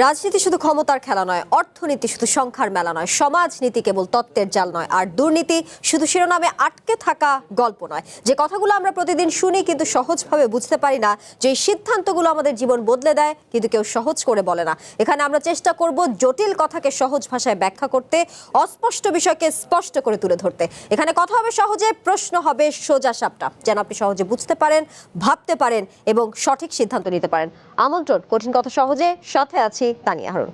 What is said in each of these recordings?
রাজনীতি শুধু ক্ষমতার খেলা নয়, অর্থনীতি শুধু সংখ্যার মেলা নয়, সমাজনীতি কেবল তত্ত্বের জাল নয়, আর দুর্নীতি শুধু শিরোনামে আটকে থাকা গল্প নয়। যে কথাগুলো আমরা প্রতিদিন শুনি কিন্তু সহজভাবে বুঝতে পারি না, যে সিদ্ধান্তগুলো আমাদের জীবন বদলে দেয় কিন্তু কেউ সহজ করে বলে না। এখানে আমরা চেষ্টা করব জটিল কথাকে সহজ ভাষায় ব্যাখ্যা করতে, অস্পষ্ট বিষয়কে স্পষ্ট করে তুলে ধরতে। এখানে কথা হবে সহজে, প্রশ্ন হবে সোজা সাপটা, যেন আপনি সহজে বুঝতে পারেন, ভাবতে পারেন এবং সঠিক সিদ্ধান্ত নিতে পারেন। আমন্ত্রণ কঠিন কথা সহজে, সাথে আছি তানিয়া হারুন।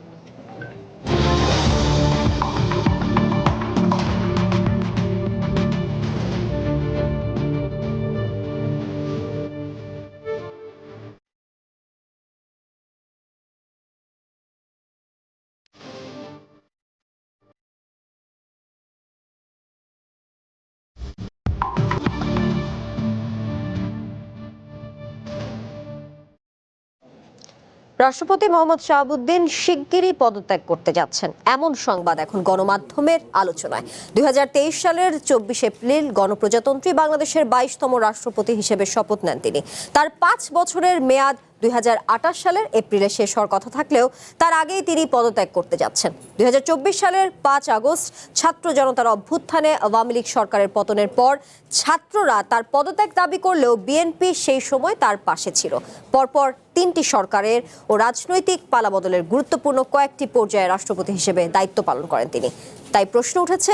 রাষ্ট্রপতি মোহাম্মদ শাহাবুদ্দিন শিগগিরই পদত্যাগ করতে যাচ্ছেন, এমন সংবাদ এখন গণমাধ্যমের আলোচনায়। 2023 সালের 24 এপ্রিল গণপ্রজাতন্ত্রী বাংলাদেশের 22তম রাষ্ট্রপতি হিসেবে শপথ নেন তিনি। তার 5 বছরের মেয়াদ 2028 সালের এপ্রিলে শেষ হওয়ার কথা থাকলেও তার আগেই তিনি পদত্যাগ করতে যাচ্ছেন। 2024 সালের 5 আগস্ট ছাত্র জনতার অভ্যুত্থানে আওয়ামী লীগ সরকারের পতনের পর ছাত্ররা তার পদত্যাগ দাবি করলেও বিএনপি সেই সময় তার পাশে ছিল। পরপর 3টি সরকারের ও রাজনৈতিক পালাবদলের গুরুত্বপূর্ণ কয়েকটি পর্যায়ে রাষ্ট্রপতি হিসেবে দায়িত্ব পালন করেন তিনি। তাই প্রশ্ন উঠেছে,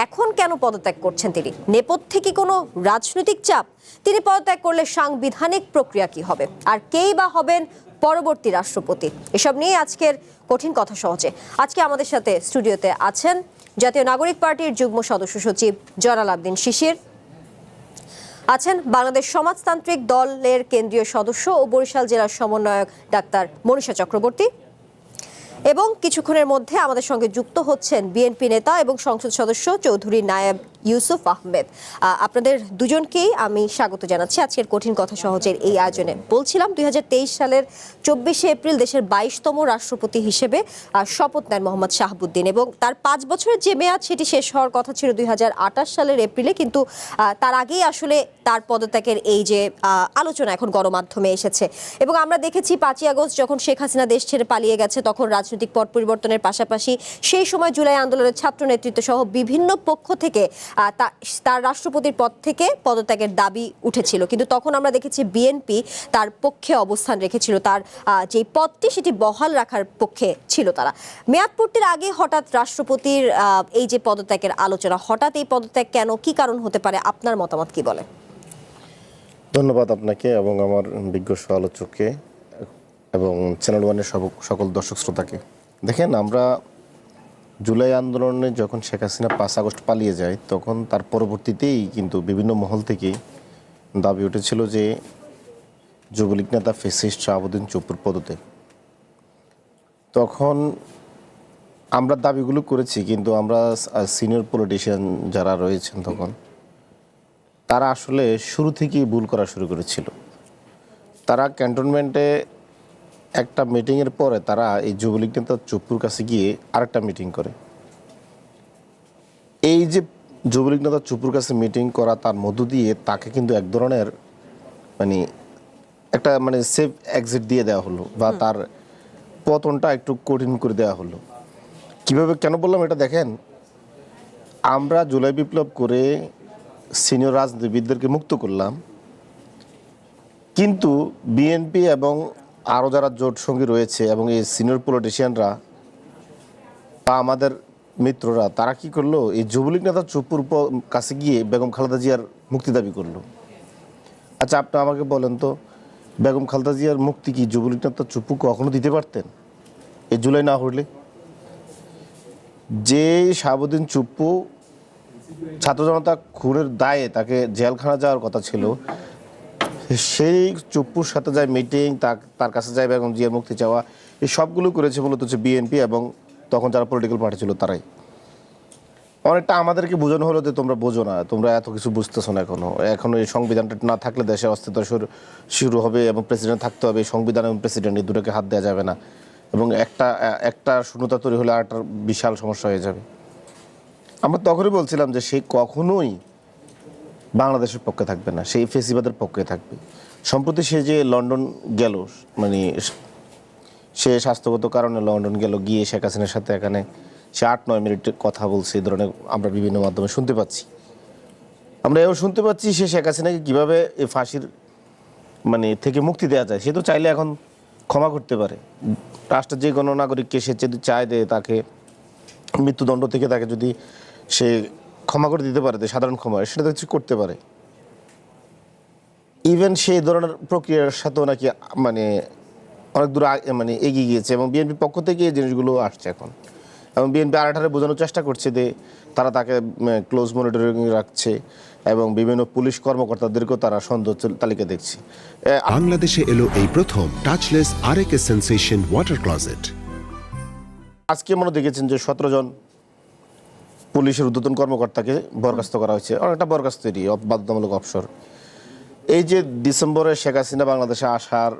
এখন কেন পদত্যাগ করছেন তিনি? নেপথ্যে কি কোনো রাজনৈতিক চাপ? তিনি পদত্যাগ করলে সাংবিধানিক প্রক্রিয়া কি হবে, আর কেই বা হবেন পরবর্তী রাষ্ট্রপতি? এসব নিয়ে আজকের কঠিন কথা সহজে। আজকে আমাদের সাথে স্টুডিওতে আছেন জাতীয় নাগরিক পার্টির যুগ্ম সদস্য সচিব জয়নাল আবদিন শিশির, আছেন বাংলাদেশ সমাজতান্ত্রিক দলের কেন্দ্রীয় সদস্য ও বরিশাল জেলার সমন্বয়ক ডাক্তার মনীষা চক্রবর্তী, এবং কিছুক্ষণের মধ্যে আমাদের সঙ্গে যুক্ত হচ্ছেন বিএনপি নেতা এবং সংসদ সদস্য চৌধুরী নায়েব ইউসুফ আহমেদ। আপনাদের দুজনকেই আমি স্বাগত জানাচ্ছি আজকের কঠিন কথা সহজের এই আয়োজনে। বলছিলাম 2023 সালের 24 এপ্রিল দেশের 22তম রাষ্ট্রপতি হিসেবে শপথ নেন মোহাম্মদ শাহাবুদ্দিন, এবং তার 5 বছরের যে মেয়াদ সেটি শেষ হওয়ার কথা ছিল 2028 সালের এপ্রিলে, কিন্তু তার আগেই আসলে তার পদত্যাগের এই যে আলোচনা এখন গণমাধ্যমে এসেছে। এবং আমরা দেখেছি 5ই আগস্ট যখন শেখ হাসিনা দেশ ছেড়ে পালিয়ে গেছে, তখন রাজনৈতিক পট পরিবর্তনের পাশাপাশি সেই সময় জুলাই আন্দোলনের ছাত্র নেতৃত্ব সহ বিভিন্ন পক্ষ থেকে তার রাষ্ট্রপতির পদ থেকে পদত্যাগের দাবি উঠেছিল, কিন্তু তখন আমরা দেখেছি বিএনপি তার পক্ষে অবস্থান রেখেছিল, তার যে পদটি সেটি বহাল রাখার পক্ষে ছিল তারা। মেয়াদ পূর্তির আগে হঠাৎ রাষ্ট্রপতির এই যে পদত্যাগের আলোচনা, হঠাৎ এই পদত্যাগ কেন, কি কারণ হতে পারে? আপনার মতামত কি বলে? ধন্যবাদ আপনাকে এবং আমার বিজ্ঞ সহ-আলোচককে এবং চ্যানেল ওয়ানের সকল দর্শক শ্রোতাকে। দেখেন, আমরা জুলাই আন্দোলনে যখন শেখ হাসিনা 5 আগস্ট পালিয়ে যায়, তখন তার পরবর্তীতেই কিন্তু বিভিন্ন মহল থেকেই দাবি উঠেছিল যে যুবলীগ নেতা ফ্যাসিস্ট শাহাবুদ্দিন চুপ্পুর পদত্যাগ। তখন আমরা দাবিগুলো করেছি, কিন্তু আমরা সিনিয়র পলিটিশিয়ান যারা রয়েছেন তখন, তারা আসলে শুরু থেকেই ভুল করা শুরু করেছিল। তারা ক্যান্টনমেন্টে একটা মিটিংয়ের পরে তারা এই যুবলীগ নেতা চুপ্পুর কাছে গিয়ে আরেকটা মিটিং করে। এই যে যুবলীগ নেতা চুপ্পুর কাছে মিটিং করা, তার মধ্য দিয়ে তাকে কিন্তু এক ধরনের একটা সেফ এক্সিট দিয়ে দেওয়া হলো, বা তার পতনটা একটু কঠিন করে দেওয়া হলো। কিভাবে, কেন বললাম এটা? দেখেন, আমরা জুলাই বিপ্লব করে সিনিয়র রাজনীতিবিদদেরকে মুক্ত করলাম, কিন্তু বিএনপি এবং আরও যারা জোট সঙ্গী রয়েছে এবং এই সিনিয়র পলিটিশিয়ানরা বা আমাদের মিত্ররা, তারা কি করলো? এই যুবলীগ নেতা চুপ্পুর কাছে গিয়ে বেগম খালেদা জিয়ার মুক্তি দাবি করলো। আচ্ছা, আপনি আমাকে বলেন তো, বেগম খালেদা জিয়ার মুক্তি কি যুবলীগ নেতা চুপ্পু কখনো দিতে পারতেন এই জুলাই না হলে? যে শাহাবুদ্দিন চুপ্পু ছাত্র জনতা খুনের দায়ে তাকে জেলখানা যাওয়ার কথা ছিল, সেই চুপ্পুর সাথে যায় মিটিং, তার কাছে যায় বেগম জিয়ার মুক্তি চাওয়া, এই সবগুলো করেছে মূলত হচ্ছে বিএনপি এবং তখন যারা পলিটিক্যাল পার্টি ছিল তারাই। অনেকটা আমাদেরকে বোঝানো হলো যে তোমরা বোঝো না, তোমরা এত কিছু বুঝতেছো না, এখনো এই সংবিধানটা না থাকলে দেশে অস্থিরতা শুরু হবে এবং প্রেসিডেন্ট থাকতে হবে, সংবিধান এবং প্রেসিডেন্ট এই দুটোকে হাত দেওয়া যাবে না, এবং একটা শূন্যতা তৈরি হলে আর একটা বিশাল সমস্যা হয়ে যাবে। আমরা তখনই বলছিলাম যে সে কখনোই বাংলাদেশের পক্ষে থাকবে না, সেই ফেসিবাদের পক্ষে থাকবে। সম্প্রতি সে যে লন্ডন গেল, সে স্বাস্থ্যগত কারণে লন্ডন গেল, গিয়ে শেখ হাসিনার সাথে এখানে সে 8-9 মিনিট কথা বলছে, এই ধরনের আমরা বিভিন্ন মাধ্যমে শুনতে পাচ্ছি। আমরা এও শুনতে পাচ্ছি সে শেখ হাসিনাকে কীভাবে এই ফাঁসির থেকে মুক্তি দেওয়া যায়। সে তো চাইলে এখন ক্ষমা করতে পারে। রাষ্ট্রের যে কোনো নাগরিককে সে যদি চায় যে তাকে মৃত্যুদণ্ড থেকে তাকে যদি সে ক্ষমা করে দিতে পারে, সাধারণ ক্ষমা, সেটা তো কিছু করতে পারে। ইভেন সেই ধরনের প্রক্রিয়ার সাথেও নাকি অনেক দূর এগিয়ে গিয়েছে এবং বিএনপির পক্ষ থেকে এই জিনিসগুলো আসছে এখন। এবং বিএনপি আড়াটারে বোঝানোর চেষ্টা করছে যে তারা তাকে ক্লোজ মনিটরিং রাখছে এবং বিভিন্ন পুলিশ কর্মকর্তাদেরকেও তারা সন্দেহ তালিকা দেখছে। বাংলাদেশে এলো এই প্রথম টাচলেস আরএকে সেন্সেশন ওয়াটার ক্লোজেট। আজকে মনে দেখেছেন যে 17 জন পুলিশের ঊর্ধ্বতন কর্মকর্তাকে বরখাস্ত করা হয়েছে, অনেকটা বরখাস্তেরই বাধ্যতামূলক অবসর। এই যে ডিসেম্বরে শেখ হাসিনা বাংলাদেশে আসার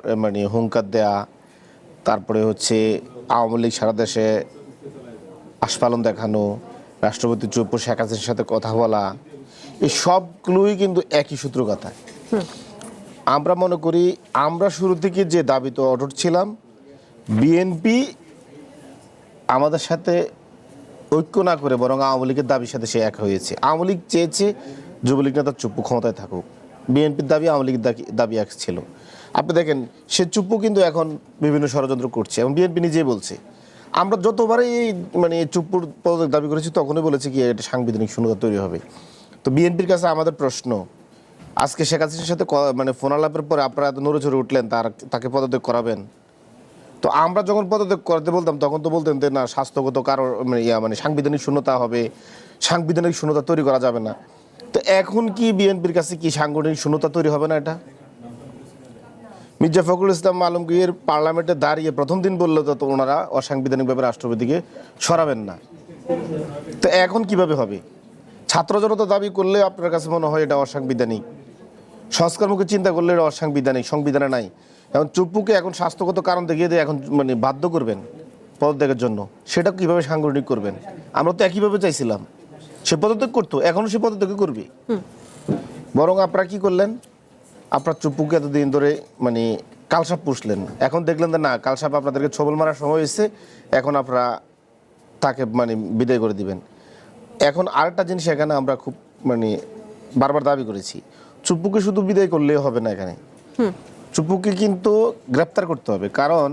হুঙ্কার দেয়া, তারপরে আওয়ামী লীগ সারা দেশে আস্ফালন দেখানো, রাষ্ট্রপতি চুপ শেখ হাসিনার সাথে কথা বলা, এই সবগুলোই কিন্তু একই সূত্র কথা। আমরা মনে করি আমরা শুরু থেকে যে দাবিতে অটুট ছিলাম, বিএনপি আমাদের সাথে ঐক্য না করে বরং আওয়ামী লীগের দাবির সাথে সে এক হয়েছে। আওয়ামী লীগ চেয়েছে যুবলীগ নেতা চুপ্পু ক্ষমতায় থাকুক, বিএনপির দাবি আওয়ামী লীগের দাবি এক ছিল। আপনি দেখেন সে চুপ্পু কিন্তু এখন বিভিন্ন ষড়যন্ত্র করছে এবং বিএনপি নিজেই বলছে। আমরা যতবারই চুপ্পুর পদত্যাগ দাবি করেছি তখনই বলেছি কি এটা সাংবিধানিক শূন্যতা তৈরি হবে। তো বিএনপির কাছে আমাদের প্রশ্ন, আজকে শেখ হাসিনার সাথে ফোন আলাপের পরে আপনারা এত নড়ে চড়ে উঠলেন তাকে পদত্যাগ করাবেন। তো আমরা যখন পদত্যাগ করতে বলতাম তখন তো বলতেন যে না, স্বাস্থ্যগত কারণ সাংবিধানিক শূন্যতা হবে, সাংবিধানিক শূন্যতা তৈরি করা যাবে না। তো এখন কি বিএনপির কাছে কি সাংগঠনিক শূন্যতা তৈরি হবে না? এটা মির্জা ফখরুল ইসলাম আলমগীর পার্লামেন্টে দাঁড়িয়ে প্রথম দিন বললো তো ওনারা অসাংবিধানিকভাবে রাষ্ট্রপতিকে সরাবেন না। তো এখন কিভাবে হবে? ছাত্র জনতা দাবি করলে আপনার কাছে মনে হয় এটা অসাংবিধানিক, সংস্কারমুখী চিন্তা করলে এটা অসাংবিধানিক, সংবিধানে নাই। এখন চুপ্পুকে এখন স্বাস্থ্যগত কারণ দেখিয়ে দিয়ে এখন বাধ্য করবেন পদত্যাগের জন্য, সেটা কিভাবে সাংগঠনিক করবেন? আমরা তো একইভাবে চাইছিলাম সে পদত্যাগ করতো, এখনো সে পদত্যাগ করবে। বরং আপনারা কি করলেন, আপনার চুপ্পুকে এতদিন ধরে কালসাপ পুষলেন, এখন দেখলেন যে না, কালসাপ আপনাদেরকে ছবল মারার সময় হয়েছে, এখন আপনারা তাকে বিদায় করে দিবেন। এখন আরেকটা জিনিস এখানে আমরা খুব বারবার দাবি করেছি, চুপ্পুকে শুধু বিদায় করলেই হবে না, এখানে চুপ্পুকে কিন্তু গ্রেপ্তার করতে হবে। কারণ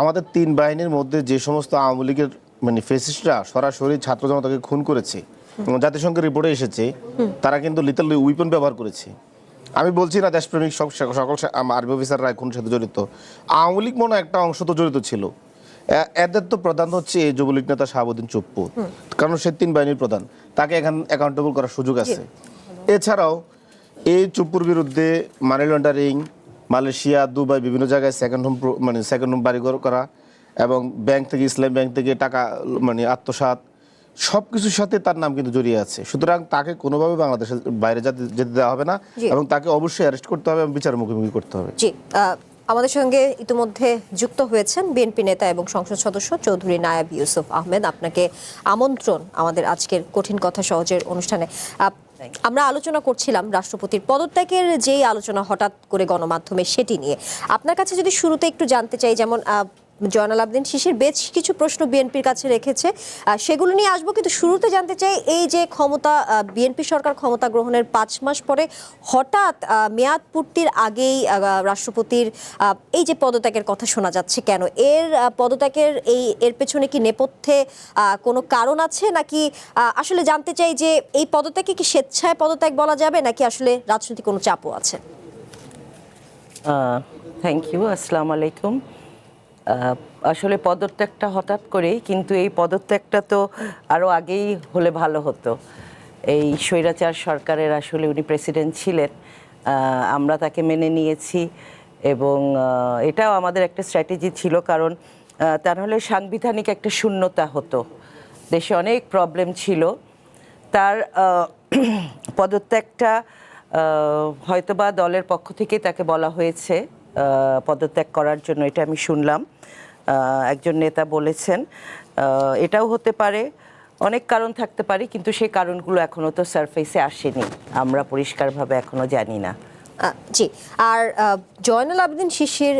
আমাদের 3 বাহিনীর মধ্যে যে সমস্ত আওয়ামী লীগের ফেসিস্টরা সরাসরি ছাত্র জনতাকে খুন করেছে, জাতিসংঘের রিপোর্টে এসেছে তারা কিন্তু লিথেল উইপন ব্যবহার করেছে। আমি বলছি না দেশপ্রেমিক সকল আর্মি অফিসাররা খুনের সাথে জড়িত, আওয়ামী লীগ মনে একটা অংশ তো জড়িত ছিল। এদের তো প্রধান হচ্ছে এই যুবলীগ নেতা শাহাবুদ্দিন চুপ্পু, কারণ সে 3 বাহিনীর প্রধান, তাকে এখান অ্যাকাউন্টেবল করার সুযোগ আছে। এছাড়াও এই চুপ্পুর বিরুদ্ধে মানি লন্ডারিং, মালয়েশিয়া, দুবাই বিভিন্ন জায়গায় সেকেন্ড হোম বাড়িঘর করা এবং ব্যাংক থেকে, ইসলামী ব্যাংক থেকে টাকা আত্মসাৎ, সব কিছুর সাথে তার নাম কিন্তু জড়িয়ে আছে। সুতরাং তাকে কোনোভাবে বাংলাদেশের বাইরে যেতে দেওয়া হবে না এবং তাকে অবশ্যই অ্যারেস্ট করতে হবে এবং বিচার মুখোমুখি করতে হবে। জি, আমাদের সঙ্গে ইতিমধ্যে যুক্ত হয়েছেন বিএনপি নেতা এবং সংসদ সদস্য চৌধুরী নায়াব ইউসুফ আহমেদ। আপনাকে আমন্ত্রণ আমাদের আজকের কঠিন কথা সহজের অনুষ্ঠানে। আমরা আলোচনা করছিলাম রাষ্ট্রপতির পদত্যাগের যেই আলোচনা হঠাৎ করে গণমাধ্যমে, সেটি নিয়ে আপনার কাছে যদি শুরুতে একটু জানতে চাই, যেমন জয়নাল আবেদিন শিশির বেশ কিছু প্রশ্ন বিএনপির কাছে রেখেছে, সেগুলো নিয়ে আসবো, কিন্তু শুরুতে জানতে চাই এই যে বিএনপি সরকার ক্ষমতা গ্রহণের 5 মাস পরে হঠাৎ মেয়াদ পূর্তির আগেই রাষ্ট্রপতির এই যে পদত্যাগের কথা শোনা যাচ্ছে, কেন এর পদত্যাগের এর পেছনে কি নেপথ্যে কোনো কারণ আছে, নাকি আসলে জানতে চাই যে এই পদত্যাগকে কি স্বেচ্ছায় পদত্যাগ বলা যাবে, নাকি আসলে রাজনৈতিক কোনো চাপও আছে? থ্যাংক ইউ, আসসালামু আলাইকুম। আসলে পদত্যাগটা হঠাৎ করেই, কিন্তু এই পদত্যাগটা তো আরও আগেই হলে ভালো হতো। এই স্বৈরাচার সরকারের আসলে উনি প্রেসিডেন্ট ছিলেন, আমরা তাকে মেনে নিয়েছি এবং এটাও আমাদের একটা স্ট্র্যাটেজি ছিল, কারণ তা নাহলে সাংবিধানিক একটা শূন্যতা হতো, দেশে অনেক প্রবলেম ছিল। তার পদত্যাগটা হয়তোবা দলের পক্ষ থেকে তাকে বলা হয়েছে পদত্যাগ করার জন্য, এটা আমি শুনলাম একজন নেতা বলেছেন। এটাও হতে পারে, অনেক কারণ থাকতে পারে, কিন্তু সেই কারণগুলো এখনো তো সারফেসে আসেনি, আমরা পরিষ্কারভাবে এখনো জানি না। জি, আর জয়নাল আবেদিন শিশির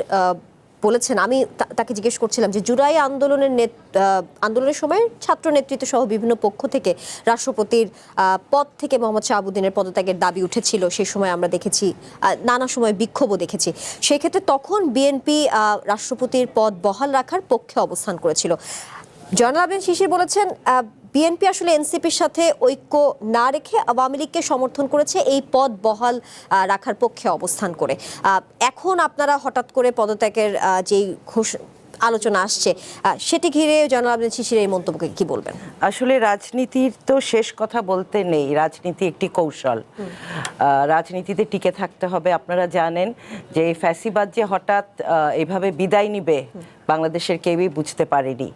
বলেছেন, আমি তাকে জিজ্ঞেস করছিলাম যে জুলাই আন্দোলনের সময় ছাত্র নেতৃত্ব সহ বিভিন্ন পক্ষ থেকে রাষ্ট্রপতির পদ থেকে মোহাম্মদ শাহাবুদ্দিনের পদত্যাগের দাবি উঠেছিল। সেই সময় আমরা দেখেছি নানা সময় বিক্ষোভও দেখেছি। সেই ক্ষেত্রে তখন বিএনপি রাষ্ট্রপতির পদ বহাল রাখার পক্ষে অবস্থান করেছিল। জয়নাল আবেদীন শিশির বলেছেন বিএনপি আসলে এনসিপির সাথে ঐক্য না রেখে আওয়ামী লীগকে সমর্থন করেছে এই পদ বহাল রাখার পক্ষে অবস্থান করে। এখন আপনারা হঠাৎ করে পদত্যাগের যেই আলোচনা আসছে সেটি ঘিরে জয়নাল আবেদীন শিশির এই মন্তব্যকে কি বলবেন? আসলে রাজনীতির তো শেষ কথা বলতে নেই, রাজনীতি একটি কৌশল। রাজনীতিতে টিকে থাকতে হবে। আপনারা জানেন যে এই ফ্যাসিবাদ যে হঠাৎ এভাবে বিদায় নিবে বাংলাদেশের কেউই বুঝতে পারেনি,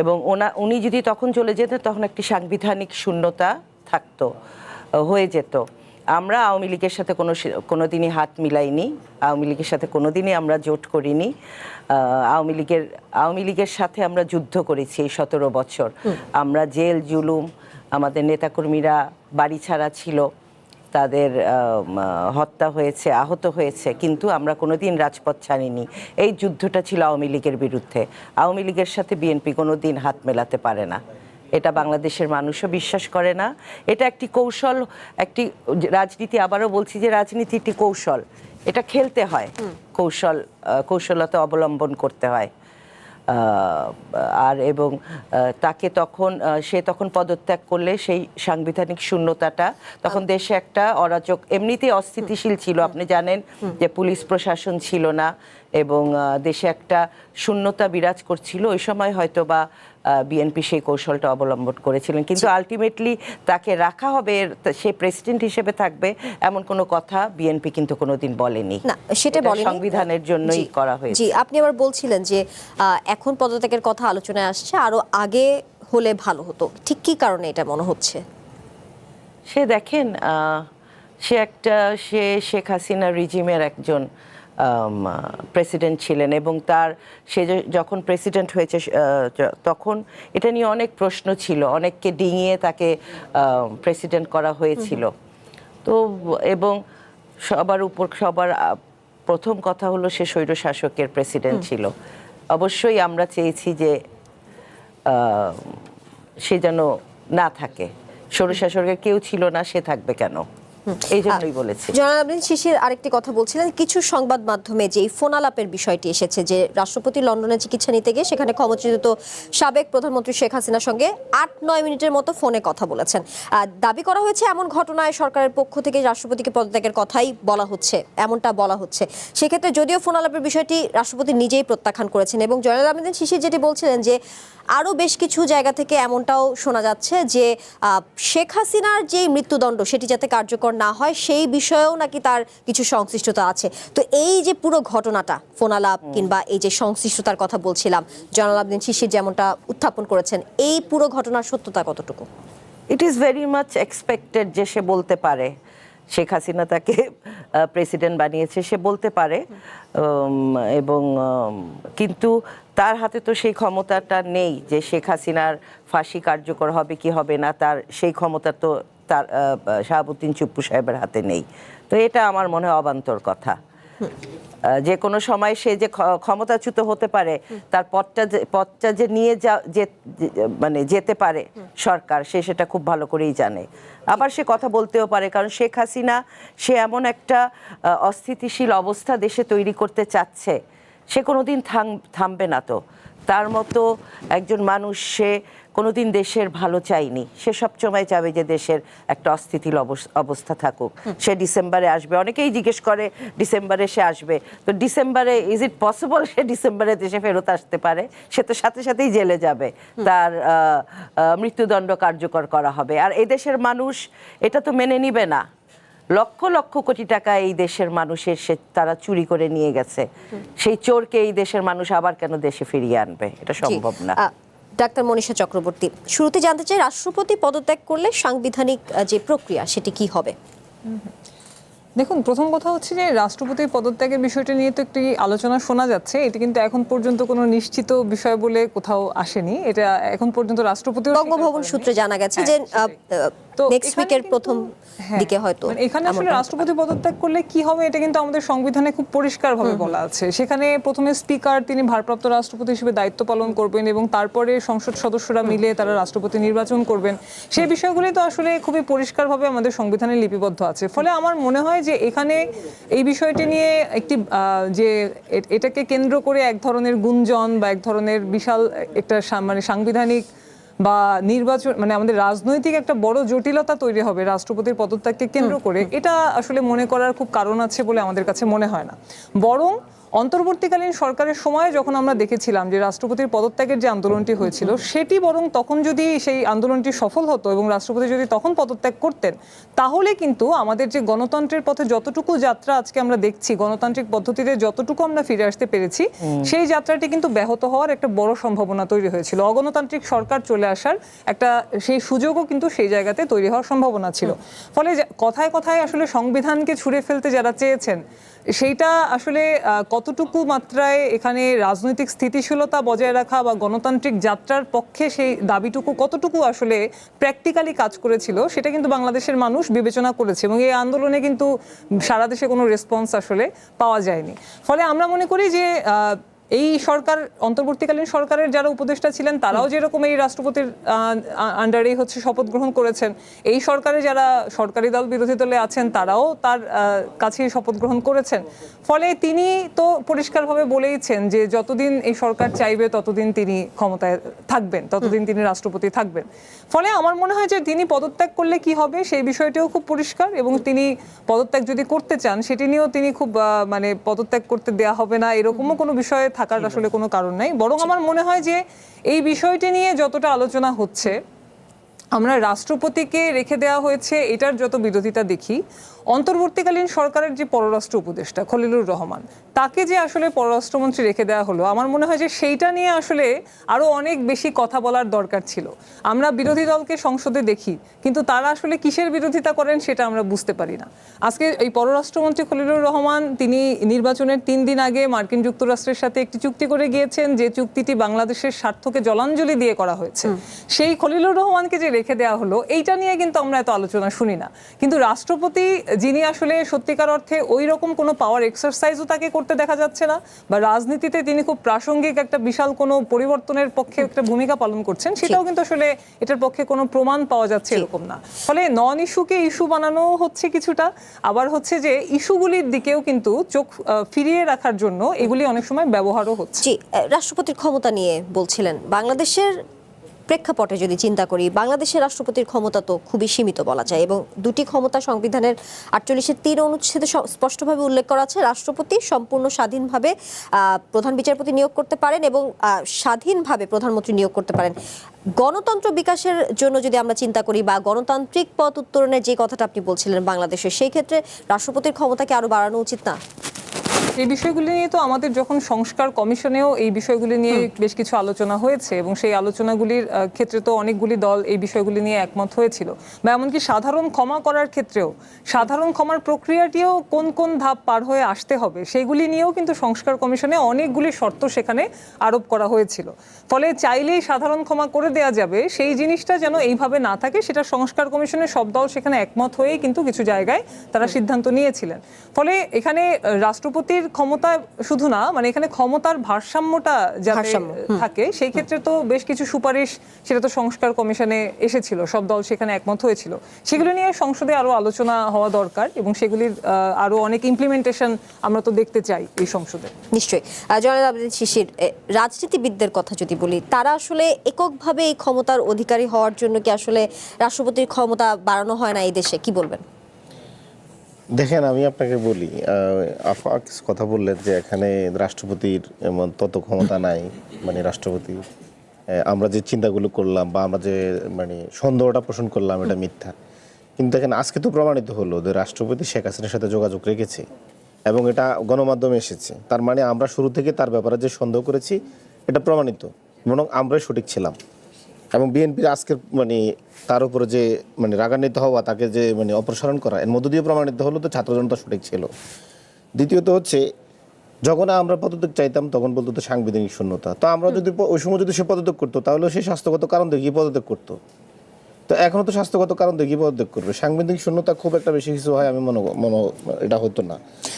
এবং উনি যদি তখন চলে যেতেন তখন একটি সাংবিধানিক শূন্যতা থাকতো, হয়ে যেত। আমরা আওয়ামী লীগের সাথে কোনোদিনই হাত মিলাইনি, আওয়ামী লীগের সাথে কোনোদিনই আমরা জোট করিনি। আওয়ামী লীগের সাথে আমরা যুদ্ধ করেছি এই 17 বছর। আমরা জেল জুলুম, আমাদের নেতাকর্মীরা বাড়ি ছাড়া ছিল, তাদের হত্যা হয়েছে, আহত হয়েছে, কিন্তু আমরা কোনোদিন রাজপথ ছাড়িনি। এই যুদ্ধটা ছিল আওয়ামী লীগের বিরুদ্ধে। আওয়ামী লীগের সাথে বিএনপি কোনোদিন হাত মেলাতে পারে না, এটা বাংলাদেশের মানুষও বিশ্বাস করে না। এটা একটি কৌশল, একটি রাজনীতি। আবারও বলছি যে রাজনীতি একটি কৌশল, এটা খেলতে হয়, কৌশলতা অবলম্বন করতে হয়। আর এবং তাকে তখন সে তখন পদত্যাগ করলে সেই সাংবিধানিক শূন্যতাটা তখন দেশে একটা অরাজক, এমনিতেই অস্থিতিশীল ছিল। আপনি জানেন যে পুলিশ প্রশাসন ছিল না এবং দেশে একটা শূন্যতা বিরাজ করছিল। ওই সময় হয়তো বা বিএনপি সেই কৌশলটা অবলম্বন করেছিলেন, কিন্তু আলটিমেটলি তাকে রাখা হবে, সে প্রেসিডেন্ট হিসেবে থাকবে এমন কোনো কথা বিএনপি কিন্তু কোনোদিন বলেনি। না, সেটা বলেনি, সংবিধানের জন্যই করা হয়েছে। জি, আপনি আবার বলছিলেন যে এখন পদত্যাগের কথা আলোচনায় আসছে, আরো আগে হলে ভালো হতো। ঠিক কি কারণে এটা মনে হচ্ছে? সে দেখেন, সে শেখ হাসিনা রিজিমের একজন প্রেসিডেন্ট ছিলেন, এবং সে যখন প্রেসিডেন্ট হয়েছে তখন এটা নিয়ে অনেক প্রশ্ন ছিল, অনেককে ডিঙিয়ে তাকে প্রেসিডেন্ট করা হয়েছিল। তো এবং সবার প্রথম কথা হলো সে স্বৈরশাসকের প্রেসিডেন্ট ছিল। অবশ্যই আমরা চেয়েছি যে সে যেন না থাকে, স্বৈরশাসকের কেউ ছিল না, সে থাকবে কেন, এই জন্যই বলেছি। জয়নাল আবেদীন শিশির আরেকটি কথা বলছিলেন, কিছু সংবাদ মাধ্যমে যে ফোন আলাপের বিষয়টি এসেছে যে রাষ্ট্রপতি লন্ডনে চিকিৎসা নিতে গিয়ে সেখানে ক্ষমতাচ্যুত সাবেক প্রধানমন্ত্রী শেখ হাসিনার সঙ্গে 8-9 মিনিটের মতো ফোনে কথা বলেছেন। দাবি করা হয়েছে এমন ঘটনায় সরকারের পক্ষ থেকে রাষ্ট্রপতিকে পদত্যাগের কথাই বলা হচ্ছে, এমনটা বলা হচ্ছে। সেক্ষেত্রে যদিও ফোন আলাপের বিষয়টি রাষ্ট্রপতি নিজেই প্রত্যাখ্যান করেছেন, এবং জয়নাল আবেদীন শিশির যেটি বলছিলেন যে আরও বেশ কিছু জায়গা থেকে এমনটাও শোনা যাচ্ছে যে শেখ হাসিনার যে মৃত্যুদণ্ড সেটি যাতে কার্যকর না হয় সেই বিষয়েও নাকি তার কিছু সংশ্লিষ্টতা আছে। তো এই যে পুরো ঘটনাটা, ফোন আলাপ কিংবা এই যে সংশ্লিষ্টতার কথা বলছিলাম, জয়নাল আবেদীন শিশির যেমনটা উত্থাপন করেছেন, এই পুরো ঘটনার সত্যতা কতটুকু? It is very much expected যে সে বলতে পারে, শেখ হাসিনা তাকে প্রেসিডেন্ট বানিয়েছে, সে বলতে পারে, এবং কিন্তু তার হাতে তো সেই ক্ষমতাটা নেই যে শেখ হাসিনার ফাঁসি কার্যকর হবে কি হবে না, তার সেই ক্ষমতা তো তার শাহাবুদ্দিন চুপ্পু সাহেবের হাতে নেই। তো এটা আমার মনে হয় অবান্তর কথা। যে কোনো সময় সে যে ক্ষমতাচ্যুত হতে পারে, তার পদটা যে নিয়ে মানে যেতে পারে সরকার, সে সেটা খুব ভালো করেই জানে। আবার সে কথা বলতেও পারে, কারণ শেখ হাসিনা সে এমন একটা অস্থিতিশীল অবস্থা দেশে তৈরি করতে চাচ্ছে, সে কোনোদিন থামবে না। তো তার মতো একজন মানুষ, সে কোনোদিন দেশের ভালো চায়নি, সে সবসময় চাবে যে দেশের একটা অস্থিতিশীল অবস্থা থাকুক। সে ডিসেম্বরে আসবে, অনেকেই জিজ্ঞেস করে ডিসেম্বরে সে আসবে, তো ডিসেম্বরে ইজ ইট পসিবল সে ডিসেম্বরে দেশে ফেরত আসতে পারে? সে তো সাথে সাথেই জেলে যাবে, তার মৃত্যুদণ্ড কার্যকর করা হবে। আর এদেশের মানুষ এটা তো মেনে নিবে না। লক্ষ লক্ষ কোটি টাকা এই দেশের মানুষের তারা চুরি করে নিয়ে গেছে, সেই চোরকে এই দেশের মানুষ আবার কেন দেশে ফিরিয়ে আনবে? এটা সম্ভব না। ডাক্তার মনীষা চক্রবর্তী, শুরুতে জানতে চাই রাষ্ট্রপতি পদত্যাগ করলে সাংবিধানিক যে প্রক্রিয়া সেটি কি হবে? দেখুন, প্রথম কথা হচ্ছে যে রাষ্ট্রপতির পদত্যাগের বিষয়টা নিয়ে তো একটি আলোচনা শোনা যাচ্ছে। এটি কিন্তু এখন পর্যন্ত কোনো নিশ্চিত বিষয় বলে কোথাও আসেনি। এটা এখন পর্যন্ত রাষ্ট্রপতিও স্বীকার বঙ্গভবন করেনি। সূত্রে জানা গেছে হ্যাঁ, যে সেটাই। তো নেক্সট এখানে উইকের কিন্তু- প্রথম হ্যাঁ, দিকে হয়তো মানে এখানে আসলে এমনটা হতে রাষ্ট্রপতি পদত্যাগ করলে কি হবে এটা কিন্তু আমাদের সংবিধানে খুব পরিষ্কারভাবে বলা আছে। সেখানে প্রথমে স্পিকার তিনি ভারপ্রাপ্ত রাষ্ট্রপতি হিসেবে দায়িত্ব পালন করবেন এবং তারপরে সংসদ সদস্যরা মিলে তারা রাষ্ট্রপতি নির্বাচন করবেন। সেই বিষয়গুলি তো আসলে খুবই পরিষ্কারভাবে আমাদের সংবিধানে লিপিবদ্ধ আছে। ফলে আমার মনে হয় যে এখানে এই বিষয়টি নিয়ে একটি যে এটাকে কেন্দ্র করে এক ধরনের গুঞ্জন বা এক ধরনের বিশাল একটা মানে সাংবিধানিক বা নির্বাচন মানে আমাদের রাজনৈতিক একটা বড় জটিলতা তৈরি হবে রাষ্ট্রপতির পদত্যাগকে কেন্দ্র করে, এটা আসলে মনে করার খুব কারণ আছে বলে আমাদের কাছে মনে হয় না। বরং অন্তর্বর্তীকালীন সরকারের সময় যখন আমরা দেখেছিলাম যে রাষ্ট্রপতির পদত্যাগের যে আন্দোলনটি হয়েছিল, সেটি বরং তখন যদি সেই আন্দোলনটি সফল হতো এবং রাষ্ট্রপতি যদি তখন পদত্যাগ করতেন, তাহলে কিন্তু আমাদের যে গণতন্ত্রের পথে যতটুকু যাত্রা আজকে আমরা দেখছি, গণতান্ত্রিক পদ্ধতিতে যতটুকু আমরা ফিরে আসতে পেরেছি, সেই যাত্রাটি কিন্তু ব্যাহত হওয়ার একটা বড় সম্ভাবনা তৈরি হয়েছিল। অগণতান্ত্রিক সরকার চলে আসার একটা সেই সুযোগও কিন্তু সেই জায়গাতে তৈরি হওয়ার সম্ভাবনা ছিল। ফলে কথায় কথায় আসলে সংবিধানকে ছুঁড়ে ফেলতে যারা চেয়েছেন, সেইটা আসলে কতটুকু মাত্রায় এখানে রাজনৈতিক স্থিতিশীলতা বজায় রাখা বা গণতান্ত্রিক যাত্রার পক্ষে সেই দাবিটুকু কতটুকু আসলে প্র্যাকটিক্যালি কাজ করেছিল, সেটা কিন্তু বাংলাদেশের মানুষ বিবেচনা করেছে এবং এই আন্দোলনে কিন্তু সারা দেশে কোনো রেসপন্স আসলে পাওয়া যায়নি। ফলে আমরা মনে করি যে এই সরকার, অন্তর্বর্তীকালীন সরকারের যারা উপদেষ্টা ছিলেন তারাও যেরকম এই রাষ্ট্রপতির আন্ডারেই হচ্ছে শপথ গ্রহণ করেছেন, এই সরকারে যারা সরকারি দল বিরোধী দলে আছেন তারাও তার কাছেই শপথ গ্রহণ করেছেন। ফলে তিনি তো পরিষ্কারভাবে বলেইছেন যে যতদিন এই সরকার চাইবে ততদিন তিনি ক্ষমতায় থাকবেন, ততদিন তিনি রাষ্ট্রপতি থাকবেন। ফলে আমার মনে হয় যে তিনি পদত্যাগ করলে কি হবে সেই বিষয়টিও খুব পরিষ্কার, এবং তিনি পদত্যাগ যদি করতে চান সেটি নিয়েও তিনি খুব মানে পদত্যাগ করতে দেয়া হবে না এরকমও কোনো বিষয়ে থাকার আসলে কোনো কারণ নাই। বরং আমার মনে হয় যে এই বিষয়টি নিয়ে যতটা আলোচনা হচ্ছে, আমরা রাষ্ট্রপতিকে রেখে দেওয়া হয়েছে এটার যত বিরোধিতা দেখি, অন্তর্বর্তীকালীন সরকারের যে পররাষ্ট্র উপদেষ্টা খলিলুর রহমান, তাকে যে আসলে পররাষ্ট্রমন্ত্রী রেখে দেওয়া হলো, আমার মনে হয় যে সেইটা নিয়ে আসলে আরো অনেক বেশি কথা বলার দরকার ছিল। আমরা বিরোধী দলকে সংসদে দেখি, কিন্তু তারা আসলে কিসের বিরোধিতা করেন সেটা আমরা বুঝতে পারি না। আজকে এই পররাষ্ট্রমন্ত্রী খলিলুর রহমান তিনি নির্বাচনের 3 দিন আগে মার্কিন যুক্তরাষ্ট্রের সাথে একটি চুক্তি করে গিয়েছেন, যে চুক্তিটি বাংলাদেশের স্বার্থকে জলাঞ্জলি দিয়ে করা হয়েছে। সেই খলিলুর রহমানকে যে রেখে দেওয়া হলো, এইটা নিয়ে কিন্তু আমরা এত আলোচনা শুনি না। কিন্তু রাষ্ট্রপতি যিনি আসলে সত্যিকার অর্থে ওই রকম কোনো পাওয়ার এক্সারসাইজও তাকে করতে দেখা যাচ্ছে না, বা রাজনীতিতে তিনি খুব প্রাসঙ্গিক একটা বিশাল কোনো পরিবর্তনের পক্ষে একটা ভূমিকা পালন করছেন, সেটাও কিন্তু আসলে এটার পক্ষে কোনো প্রমাণ পাওয়া যাচ্ছে এরকম না। ফলে নন ইস্যুকে ইস্যু বানানো হচ্ছে কিছুটা, আবার হচ্ছে যে ইস্যুগুলির দিকেও কিন্তু চোখ ফিরিয়ে রাখার জন্য এগুলি অনেক সময় ব্যবহারও হচ্ছে। জি, রাষ্ট্রপতির ক্ষমতা নিয়ে বলছিলেন। বাংলাদেশের প্রেক্ষাপটে যদি চিন্তা করি, বাংলাদেশের রাষ্ট্রপতির ক্ষমতা তো খুবই সীমিত বলা যায়, এবং দুটি ক্ষমতা সংবিধানের 48-এর 3 অনুচ্ছেদে স্পষ্টভাবে উল্লেখ করা আছে। রাষ্ট্রপতি সম্পূর্ণ স্বাধীনভাবে প্রধান বিচারপতি নিয়োগ করতে পারেন এবং স্বাধীনভাবে প্রধানমন্ত্রী নিয়োগ করতে পারেন। গণতন্ত্র বিকাশের জন্য যদি আমরা চিন্তা করি বা গণতান্ত্রিক পথ উত্তরণের যে কথাটা আপনি বলছিলেন বাংলাদেশে, সেই ক্ষেত্রে রাষ্ট্রপতির ক্ষমতাকে আরো বাড়ানো উচিত না? এই বিষয়গুলি নিয়ে তো আমাদের যখন সংস্কার কমিশনেও এই বিষয়গুলি নিয়ে বেশ কিছু আলোচনা হয়েছে, এবং সেই আলোচনাগুলির ক্ষেত্রে তো অনেকগুলি দল এই বিষয়গুলি নিয়ে একমত হয়েছিল। বা এমনকি সাধারণ ক্ষমা করার ক্ষেত্রেও সাধারণ ক্ষমার প্রক্রিয়াটিও কোন কোন ধাপ পার হয়ে আসতে হবে সেইগুলি নিয়েও কিন্তু সংস্কার কমিশনে অনেকগুলি শর্ত সেখানে আরোপ করা হয়েছিল। ফলে চাইলেই সাধারণ ক্ষমা করে দেওয়া যাবে সেই জিনিসটা যেন এইভাবে না থাকে, সেটা সংস্কার কমিশনের সব দল সেখানে একমত হয়েই কিন্তু কিছু জায়গায় তারা সিদ্ধান্ত নিয়েছিলেন। ফলে এখানে রাষ্ট্রপতির ক্ষমতা শুধু না, মানে এখানে ক্ষমতার ভারসাম্যটা যাতে থাকে সেই ক্ষেত্রে তো বেশ কিছু সুপারিশ সেটা তো সংস্কার কমিশনে এসেছিল, সব দল সেখানে একমত হয়েছিল। সেগুলো নিয়ে সংসদে আরো আলোচনা হওয়া দরকার, এবং সেগুলির আরো অনেক ইমপ্লিমেন্টেশন আমরা তো দেখতে চাই এই সংসদে। নিশ্চয়ই। জনাব আবেদিন শিশির, রাজনীতিবিদদের কথা যদি বলি, তারা আসলে এককভাবে এই ক্ষমতার অধিকারী হওয়ার জন্য কি আসলে রাষ্ট্রপতির ক্ষমতা বাড়ানো হয় না এই দেশে, কি বলবেন? দেখেন, আমি আপনাকে বলি, আফা কিছু কথা বললেন যে এখানে রাষ্ট্রপতির এমন তত ক্ষমতা নাই, মানে রাষ্ট্রপতি আমরা যে চিন্তাগুলো করলাম বা আমরা যে মানে সন্দেহটা পোষণ করলাম এটা মিথ্যা। কিন্তু দেখেন, আজকে তো প্রমাণিত হলো যে রাষ্ট্রপতি শেখ হাসিনার সাথে যোগাযোগ রেখেছে এবং এটা গণমাধ্যমে এসেছে। তার মানে আমরা শুরু থেকে তার ব্যাপারে যে সন্দেহ করেছি এটা প্রমাণিত, বরং আমরাই সঠিক ছিলাম। এবং বিএনপির আজকের মানে তার উপরে যে মানে রাগান্বিত হওয়া, তাকে যে মানে অপসারণ করা, এর মধ্য দিয়ে প্রমাণিত হলো তো ছাত্র জনতা সঠিক ছিল। দ্বিতীয়ত হচ্ছে, যখন আমরা পদত্যাগ চাইতাম তখন বলতো তো সাংবিধানিক শূন্যতা। তো আমরা যদি ওই সময় যদি সে পদত্যাগ করতো তাহলে সে স্বাস্থ্যগত কারণ দেখিয়ে পদত্যাগ করতো। তো এখনো তো স্বাস্থ্যগত কারণ দেখিয়ে পদত্যাগ করবে। সাংবিধানিক শূন্যতা খুব একটা বেশি কিছু হয় আমি মনে এটা হতো না।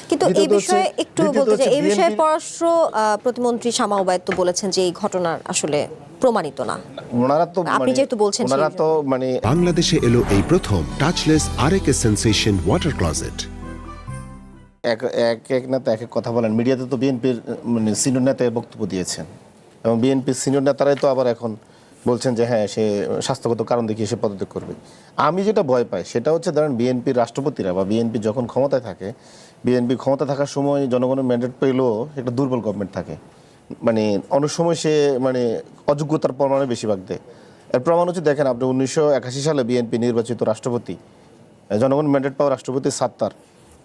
কিন্তু এই দ্বিতীয়ত বিষয়ে হচ্ছে- একটু দ্বিতীয়ত বলতে চাই, হচ্ছে এই বিষয়ে BNP পররাষ্ট্র প্রতিমন্ত্রী শামা ওবায়দ তো বলেছেন যে এই ঘটনার আসলে প্রমাণিত না। ওনারা তো আপনি যেহেতু বলছেন ওনারা সেই তো মানে বাংলাদেশে এলো এই প্রথম টাচলেস আরএকে সেন্সেশন ওয়াটার ক্লজেট। এক এক নেতা এক এক কথা বলেন। মিডিয়াতে তো বিএনপির মানে সিনিয়র নেতা বক্তব্য দিয়েছেন এবং বিএনপির সিনিয়র নেতারাই তো আবার এখন বলছেন যে হ্যাঁ সে স্বাস্থ্যগত কারণ দেখিয়ে সে পদত্যাগ করবে। আমি যেটা ভয় পাই সেটা হচ্ছে, ধরেন বিএনপির রাষ্ট্রপতিরা বা বিএনপি যখন ক্ষমতায় থাকে, বিএনপি ক্ষমতা থাকার সময় জনগণের ম্যান্ডেট পেলেও একটা দুর্বল গভর্নমেন্ট থাকে, মানে অনেক সময় সে মানে অযোগ্যতার প্রমাণে বেশিরভাগ দেয়। এর প্রমাণ হচ্ছে, দেখেন আপনি 1981 সালে বিএনপি নির্বাচিত রাষ্ট্রপতি, জনগণ ম্যান্ডেট পাওয়া রাষ্ট্রপতি সাত্তার,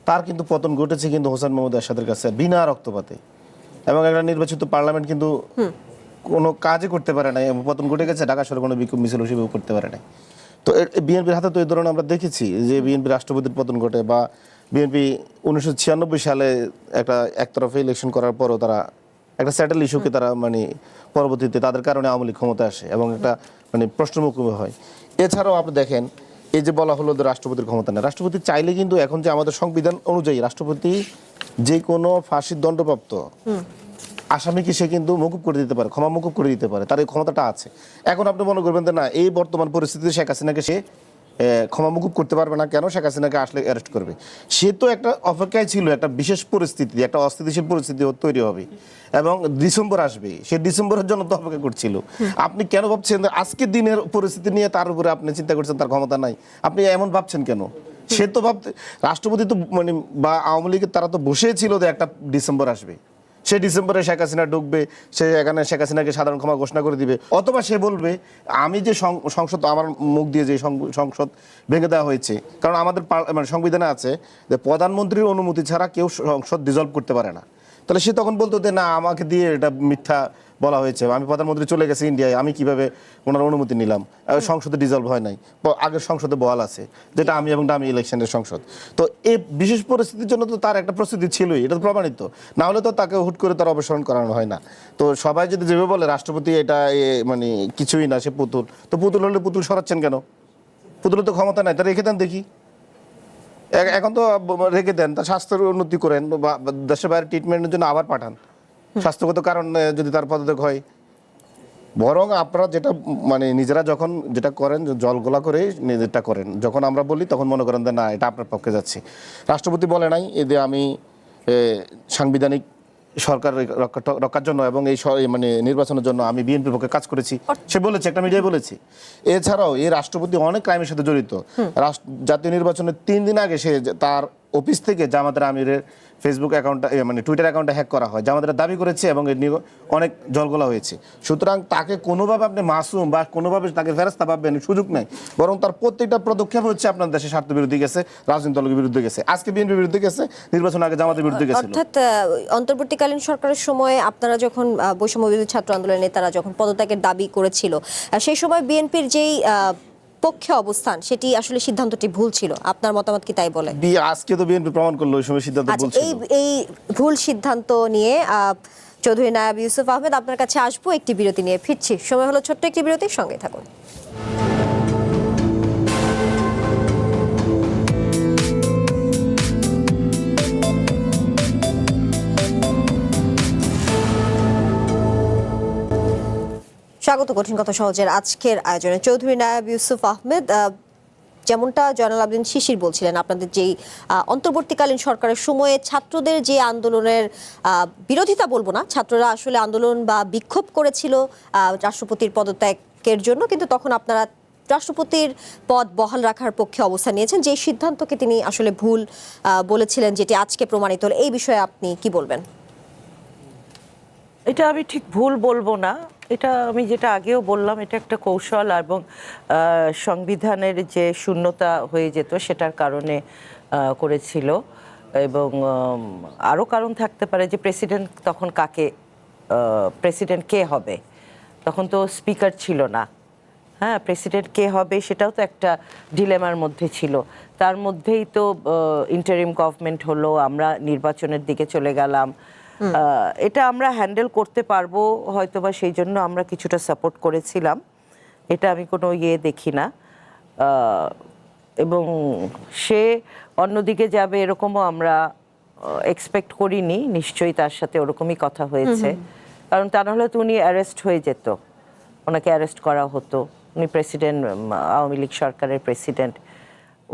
তার কিন্তু পতন ঘটেছে কিন্তু হোসেন মোহাম্মদ এরশাদের কাছে বিনা রক্তপাতে। এবং একটা নির্বাচিত পার্লামেন্ট কিন্তু কোনো কাজই করতে পারে না, পতন ঘটে গেছে, ঢাকা শহরে কোনো বিক্ষোভ মিছিল হিসেবেও করতে পারে না। তো বিএনপির হাতে তো এই ধরনের আমরা দেখেছি যে বিএনপি রাষ্ট্রপতির পতন ঘটে, বা বিএনপি 1996 সালে একটা একতরফা ইলেকশন করার পরও তারা একটা স্যাটেল ইস্যুকে তারা মানে পরবর্তীতে তাদের কারণে আওয়ামী লীগ ক্ষমতা আসে এবং একটা মানে প্রশ্নমুখী হয়। এছাড়াও আপনি দেখেন, এই যে বলা হলো যে রাষ্ট্রপতির ক্ষমতা নেই, রাষ্ট্রপতি চাইলে কিন্তু এখন যে আমাদের সংবিধান অনুযায়ী রাষ্ট্রপতি যে কোনো ফাঁসির দণ্ডপ্রাপ্ত আসামিকে সে কিন্তু মকুব করে দিতে পারে, ক্ষমা মকুব করে দিতে পারে, তার এই ক্ষমতাটা আছে। এখন আপনি মনে করবেন যে না, এই বর্তমান পরিস্থিতিতে শেখ হাসিনাকে সে ক্ষমা মুকুব করতে পারবে না, কেন? শেখ হাসিনাকে আসলে অ্যারেস্ট করবে। সে তো একটা অপেক্ষায় ছিল, একটা বিশেষ পরিস্থিতি, একটা অস্থিতিশীল পরিস্থিতি তৈরি হবে এবং ডিসেম্বর আসবে, সে ডিসেম্বরের জন্য তো অপেক্ষা করছিল। আপনি কেন ভাবছেন আজকের দিনের পরিস্থিতি নিয়ে তার উপরে আপনি চিন্তা করছেন তার ক্ষমতা নাই? আপনি এমন ভাবছেন কেন? সে তো ভাবতে, রাষ্ট্রপতি তো মানে বা আওয়ামী লীগের তারা তো বসে ছিল যে একটা ডিসেম্বর আসবে, সে ডিসেম্বরে শেখ হাসিনা ঢুকবে, সে এখানে শেখ হাসিনাকে সাধারণ ক্ষমা ঘোষণা করে দিবে, অথবা সে বলবে আমি যে সংসদ, আমার মুখ দিয়ে যে সংসদ ভেঙে দেওয়া হয়েছে, কারণ আমাদের মানে সংবিধানে আছে যে প্রধানমন্ত্রীর অনুমতি ছাড়া কেউ সংসদ ডিসলভ করতে পারে না। তাহলে সে তখন বলতো যে না, আমাকে দিয়ে এটা মিথ্যা বলা হয়েছে, আমি প্রধানমন্ত্রী চলে গেছে ইন্ডিয়ায়, আমি কিভাবে ওনার অনুমতি নিলাম, সংসদে ডিসলভ হয় নাই, আগের সংসদে বহাল আছে, যেটা আমি এবং দামি ইলেকশনের সংসদ। তো এই বিশেষ পরিস্থিতির জন্য তো তার একটা প্রস্তুতি ছিলই, এটা তো প্রমাণিত, না হলে তো তাকে হুট করে তার অপসারণ করানো হয় না। তো সবাই যদি যেভাবে বলে রাষ্ট্রপতি এটা মানে কিছুই না, সে পুতুল, তো পুতুল হলে পুতুল সরাচ্ছেন কেন? পুতুলের তো ক্ষমতা নাই, তার রেখে দেন দেখি। এখন তো রেখে দেন, তার স্বাস্থ্যের উন্নতি করেন বা দেশের বাইরে ট্রিটমেন্টের জন্য আবার পাঠান, স্বাস্থ্যগত কারণ যদি তার পদত্যাগ হয়। বরং আপনারা যেটা মানে নিজেরা যখন যেটা করেন, জলগোলা করে নিজেরটা করেন, যখন আমরা বলি তখন মনে করেন যে না, এটা আপনার পক্ষে যাচ্ছে। রাষ্ট্রপতি বলে নাই যে আমি সাংবিধানিক সরকার রক্ষার জন্য এবং এই মানে নির্বাচনের জন্য আমি বিএনপির পক্ষে কাজ করেছি, সে বলেছে, একটা মিডিয়ায় বলেছে। এছাড়াও এই রাষ্ট্রপতি অনেক ক্রাইমের সাথে জড়িত। জাতীয় নির্বাচনের 3 দিন আগে সে তার অফিস থেকে জামাতের আমিরের ফেসবুক অ্যাকাউন্টটা মানে টুইটার অ্যাকাউন্টটা হ্যাক করা হয়, জামাতেরা দাবি করেছে এবং এর নিয়ে অনেক জলগোলা হয়েছে। সুতরাং তাকে কোনোভাবে আপনি মাসুম বা কোনোভাবে তাকে ফেরস্তা পাবেন সুযোগ নেই, বরং তার প্রত্যেকটা পদক্ষেপ হচ্ছে আপনার দেশের স্বার্থ বিরোধী গেছে, রাজনৈতিক দলের বিরুদ্ধে গেছে, আজকে বিএনপির বিরুদ্ধে গেছে, নির্বাচন আগে জামাতের বিরুদ্ধে গেছিল। অর্থাৎ অন্তর্বর্তীকালীন সরকারের সময় আপনারা যখন বৈষম্য বিরোধী ছাত্র আন্দোলনের নেতারা যখন পদত্যাগের দাবি করেছিল, সেই সময় বিএনপির যেই পক্ষে অবস্থান, সেটি আসলে সিদ্ধান্তটি ভুল ছিল, আপনার মতামত কি তাই বলে? আজকে তো বিএনপি প্রমাণ করলো ওই সময় সিদ্ধান্ত ভুল ছিল। এই ভুল সিদ্ধান্ত নিয়ে চৌধুরী নায়াব ইউসুফ আহমেদ, আপনার কাছে আসবো, একটি বিরতি নিয়ে ফিরছি। সময় হলো ছোট্ট একটি বিরতির, সঙ্গে থাকুন। স্বাগত কঠিন কথা সহজের আজকের আয়োজনে। চৌধুরী নায়াব ইউসুফ আহমেদ, যেমনটা জয়নাল আবেদিন শিশির বলছিলেন, আপনাদের যেই অন্তর্বর্তীকালীন সরকারের সময়ে ছাত্রদের যে আন্দোলনের বিরোধিতা বলবো না, ছাত্ররা আসলে আন্দোলন বা বিক্ষোভ করেছিল রাষ্ট্রপতির পদত্যাগের জন্য, কিন্তু তখন আপনারা রাষ্ট্রপতির পদ বহাল রাখার পক্ষে অবস্থান নিয়েছেন, যে সিদ্ধান্তকে তিনি আসলে ভুল বলেছিলেন, যেটি আজকে প্রমাণিত হলো। এই বিষয়ে আপনি কি বলবেন? এটা আমি ঠিক ভুল বলবো না, এটা আমি যেটা আগেও বললাম, এটা একটা কৌশল এবং সংবিধানের যে শূন্যতা হয়ে যেত সেটার কারণে করেছিল। এবং আরও কারণ থাকতে পারে যে প্রেসিডেন্ট তখন প্রেসিডেন্ট কে হবে, তখন তো স্পিকার ছিল না, হ্যাঁ, প্রেসিডেন্ট কে হবে সেটাও তো একটা ডিলেমার মধ্যে ছিল। তার মধ্যেই তো ইন্টারিম গভর্নমেন্ট হলো, আমরা নির্বাচনের দিকে চলে গেলাম। এটা আমরা হ্যান্ডেল করতে পারবো হয়তোবা, সেই জন্য আমরা কিছুটা সাপোর্ট করেছিলাম, এটা আমি কোনো দেখি না। এবং সে অন্যদিকে যাবে এরকমও আমরা এক্সপেক্ট করিনি। নিশ্চয়ই তার সাথে ওরকমই কথা হয়েছে, কারণ তা নাহলে তো উনি অ্যারেস্ট হয়ে যেত, ওনাকে অ্যারেস্ট করা হতো। উনি প্রেসিডেন্ট, আওয়ামী লীগ সরকারের প্রেসিডেন্ট,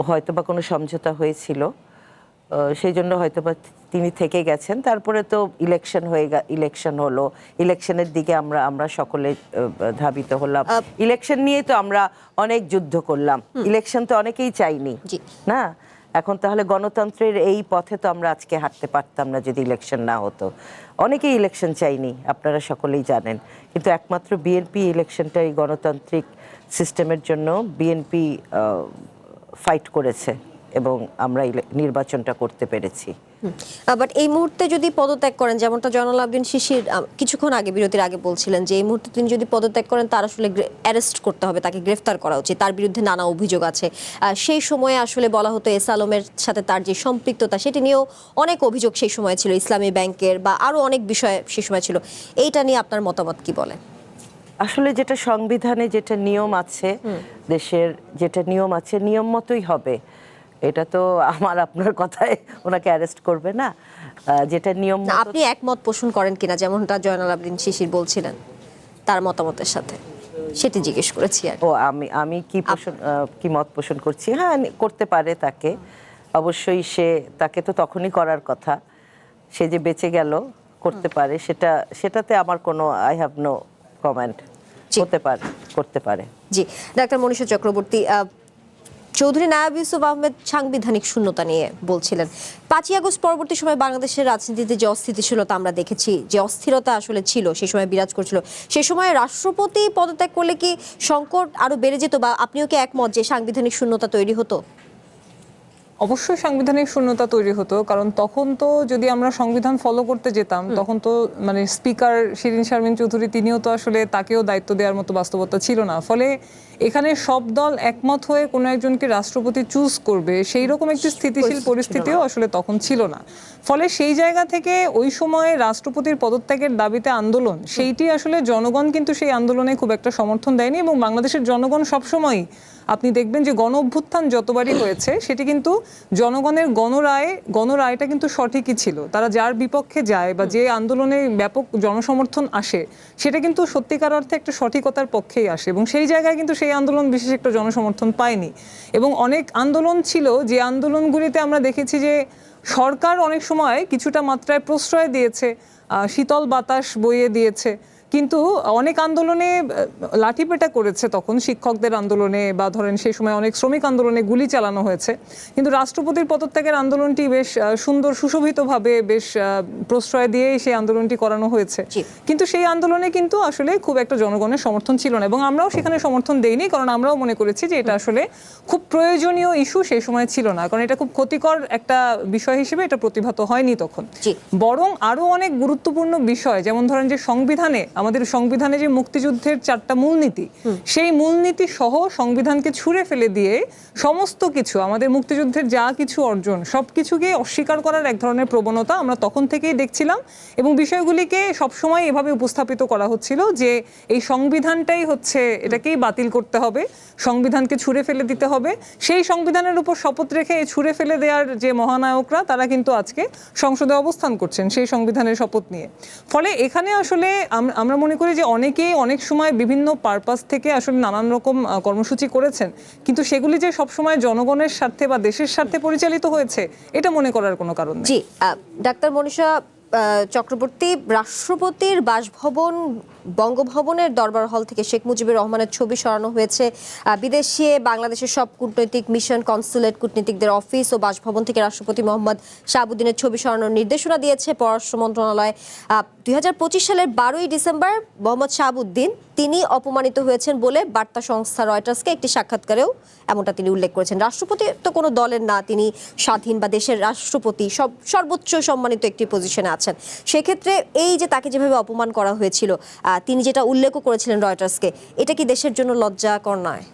হয়তো বা কোনো সমঝোতা হয়েছিল, সেই জন্য হয়তো বা তিনি থেকে গেছেন। তারপরে তো ইলেকশন হলো, ইলেকশনের দিকে আমরা সকলে ধাবিত হলাম। ইলেকশন নিয়ে তো আমরা অনেক যুদ্ধ করলাম, ইলেকশন তো অনেকেই চাইনি না। এখন তাহলে গণতন্ত্রের এই পথে তো আমরা আজকে হাঁটতে পারতাম না যদি ইলেকশন না হতো। অনেকেই ইলেকশন চাইনি, আপনারা সকলেই জানেন, কিন্তু একমাত্র বিএনপি ইলেকশনটা এই গণতান্ত্রিক সিস্টেমের জন্য বিএনপি ফাইট করেছে এবং আমরা নির্বাচনটা করতে পেরেছি। বাট এই মুহূর্তে যদি পদত্যাগ করেন, যেমনটা জয়নাল আবেদীন শিশির কিছুক্ষণ আগে বিরতির আগে বলছিলেন যে এই মুহূর্তে তিনি যদি পদত্যাগ করেন তার আসলে অ্যারেস্ট করতে হবে, তাকে গ্রেফতার করা উচিত, তার বিরুদ্ধে নানা অভিযোগ আছে। সেই সময়ে আসলে বলা হতো এস আলমের সাথে তার যে সম্পৃক্ততা সেটি নিয়েও অনেক অভিযোগ সেই সময় ছিল, ইসলামী ব্যাংকের বা আরো অনেক বিষয় সেই সময় ছিল। এইটা নিয়ে আপনার মতামত কি বলে? আসলে যেটা সংবিধানে যেটা নিয়ম আছে, দেশের যেটা নিয়ম আছে, নিয়ম মতোই হবে। এটা তো আমার আপনার কথায় ওনাকে অ্যারেস্ট করবে না, যেটা নিয়ম। আপনি একমত পোষণ করেন কিনা, যেমনটা জয়নাল আবেদীন শিশির বলছিলেন তার মতামতের সাথে, সেটি জিজ্ঞেস করেছি আর। ও আমি কি মত পোষণ করছি? হ্যাঁ, করতে পারে, তাকে অবশ্যই, তাকে তো তখনই করার কথা, সে যে বেঁচে গেল, করতে পারে, সেটাতে আমার কোনো আই হ্যাভ নো কমেন্ট। হতে পারে, করতে পারে। জি, ডাক্তার মনীষা চক্রবর্তী, চৌধুরী নায়াব ইউসুফ আহমেদ সাংবিধানিক শূন্যতা নিয়ে বলছিলেন। 5ই আগস্ট পরবর্তী সময় বাংলাদেশের রাজনীতিতে যে অস্থিতিশীলতা আমরা দেখেছি, যে অস্থিরতা আসলে ছিল সেই সময় বিরাজ করছিল, সেই সময় রাষ্ট্রপতি পদত্যাগ করলে কি সংকট আরো বেড়ে যেত, বা আপনিও কি একমত যে সাংবিধানিক শূন্যতা তৈরি হতো? অবশ্যই সাংবিধানিক শূন্যতা তৈরি হতো, কারণ তখন তো যদি আমরা সংবিধান ফলো করতে যেতাম তখন তো মানে স্পিকার শিরিন শারমিন চৌধুরী তিনিও তো আসলে তাকেও দায়িত্ব দেওয়ার মতো বাস্তবতা ছিল না। ফলে এখানে সব দল একমত হয়ে কোনো একজনকে রাষ্ট্রপতি চুজ করবে সেই রকম একটি স্থিতিশীল পরিস্থিতিও আসলে তখন ছিল না। ফলে সেই জায়গা থেকে ওই সময়ে রাষ্ট্রপতির পদত্যাগের দাবিতে আন্দোলন, সেইটি আসলে জনগণ কিন্তু সেই আন্দোলনে খুব একটা সমর্থন দেয়নি। এবং বাংলাদেশের জনগণ সবসময়ই আপনি দেখবেন যে গণ অভ্যুত্থান যতবারই হয়েছে সেটি কিন্তু জনগণের গণরায়টা কিন্তু সঠিকই ছিল। তারা যার বিপক্ষে যায় বা যে আন্দোলনে ব্যাপক জনসমর্থন আসে সেটা কিন্তু সত্যিকার অর্থে একটা সঠিকতার পক্ষেই আসে, এবং সেই জায়গায় কিন্তু সেই আন্দোলন বিশেষ একটা জনসমর্থন পায়নি। এবং অনেক আন্দোলন ছিল যে আন্দোলনগুলিতে আমরা দেখেছি যে সরকার অনেক সময় কিছুটা মাত্রায় প্রশ্রয় দিয়েছে, শীতল বাতাস বইয়ে দিয়েছে, কিন্তু অনেক আন্দোলনে লাঠিপেটা করেছে, তখন শিক্ষকদের আন্দোলনে বা ধরেন সেই সময় অনেক শ্রমিক আন্দোলনে গুলি চালানো হয়েছে। কিন্তু রাষ্ট্রপতির পদত্যাগের আন্দোলনটি বেশ সুন্দর সুশোভিতভাবে বেশ প্রশ্রয় দিয়েই সেই আন্দোলনটি করানো হয়েছে। কিন্তু সেই আন্দোলনে কিন্তু আসলে খুব একটা জনগণের সমর্থন ছিল না, এবং আমরাও সেখানে সমর্থন দেইনি, কারণ আমরাও মনে করেছি যে এটা আসলে খুব প্রয়োজনীয় ইস্যু সেই সময় ছিল না, কারণ এটা খুব ক্ষতিকর একটা বিষয় হিসেবে এটা প্রতিভাত হয়নি তখন। বরং আরো অনেক গুরুত্বপূর্ণ বিষয়, যেমন ধরেন যে আমাদের সংবিধানে যে মুক্তিযুদ্ধের 4টা মূলনীতি, সেই মূলনীতি সহ সংবিধানকে ছুঁড়ে ফেলে দিয়ে সমস্ত কিছু আমাদের মুক্তিযুদ্ধের যা কিছু অর্জন সবকিছুকে অস্বীকার করার এক ধরনের প্রবণতা আমরা তখন থেকেই দেখছিলাম। এবং বিষয়গুলিকে সবসময় এভাবে উপস্থাপিত করা হচ্ছিল যে এই সংবিধানটাই হচ্ছে, এটাকেই বাতিল করতে হবে, সংবিধানকে ছুঁড়ে ফেলে দিতে হবে। সেই সংবিধানের উপর শপথ রেখে এই ছুঁড়ে ফেলে দেওয়ার যে মহানায়করা, তারা কিন্তু আজকে সংসদে অবস্থান করছেন সেই সংবিধানের শপথ নিয়ে। ফলে এখানে আসলে আমরা মনে করি যে অনেকেই অনেক সময় বিভিন্ন পারপাস থেকে আসলে নানান রকম কর্মসূচি করেছেন, কিন্তু সেগুলি যে সবসময় জনগণের স্বার্থে বা দেশের স্বার্থে পরিচালিত হয়েছে এটা মনে করার কোনো কারণ নেই। জি, ডাক্তার মনীষা চক্রবর্তী, রাষ্ট্রপতির বাসভবন বঙ্গভবনের দরবার হল থেকে শেখ মুজিবুর রহমানের ছবি সরানো হয়েছে। বিদেশে বাংলাদেশের সব কূটনৈতিক মিশন, কনসুলেট, কূটনীতিকদের অফিস ও বাসভবন থেকে রাষ্ট্রপতি মোহাম্মদ শাহাবুদ্দিনের ছবি সরানোর নির্দেশনা দিয়েছে পররাষ্ট্র মন্ত্রণালয়। 2025 সালের 12ই ডিসেম্বর মোহাম্মদ শাহাবুদ্দিন তিনি অপমানিত হয়েছেন বলে বার্তা সংস্থা রয়টার্সকে একটি সাক্ষাৎকারেও এমনটা তিনি উল্লেখ করেছেন। রাষ্ট্রপতি তো কোনো দলের না, তিনি স্বাধীন বা দেশের রাষ্ট্রপতি, সর্বোচ্চ সম্মানিত একটি পজিশনে আছেন। সেক্ষেত্রে এই যে তাকে যেভাবে অপমান করা হয়েছিল, তিনি যেটা উল্লেখও করেছিলেন রয়টার্সকে, এটা কি দেশের জন্য লজ্জাকর নয়?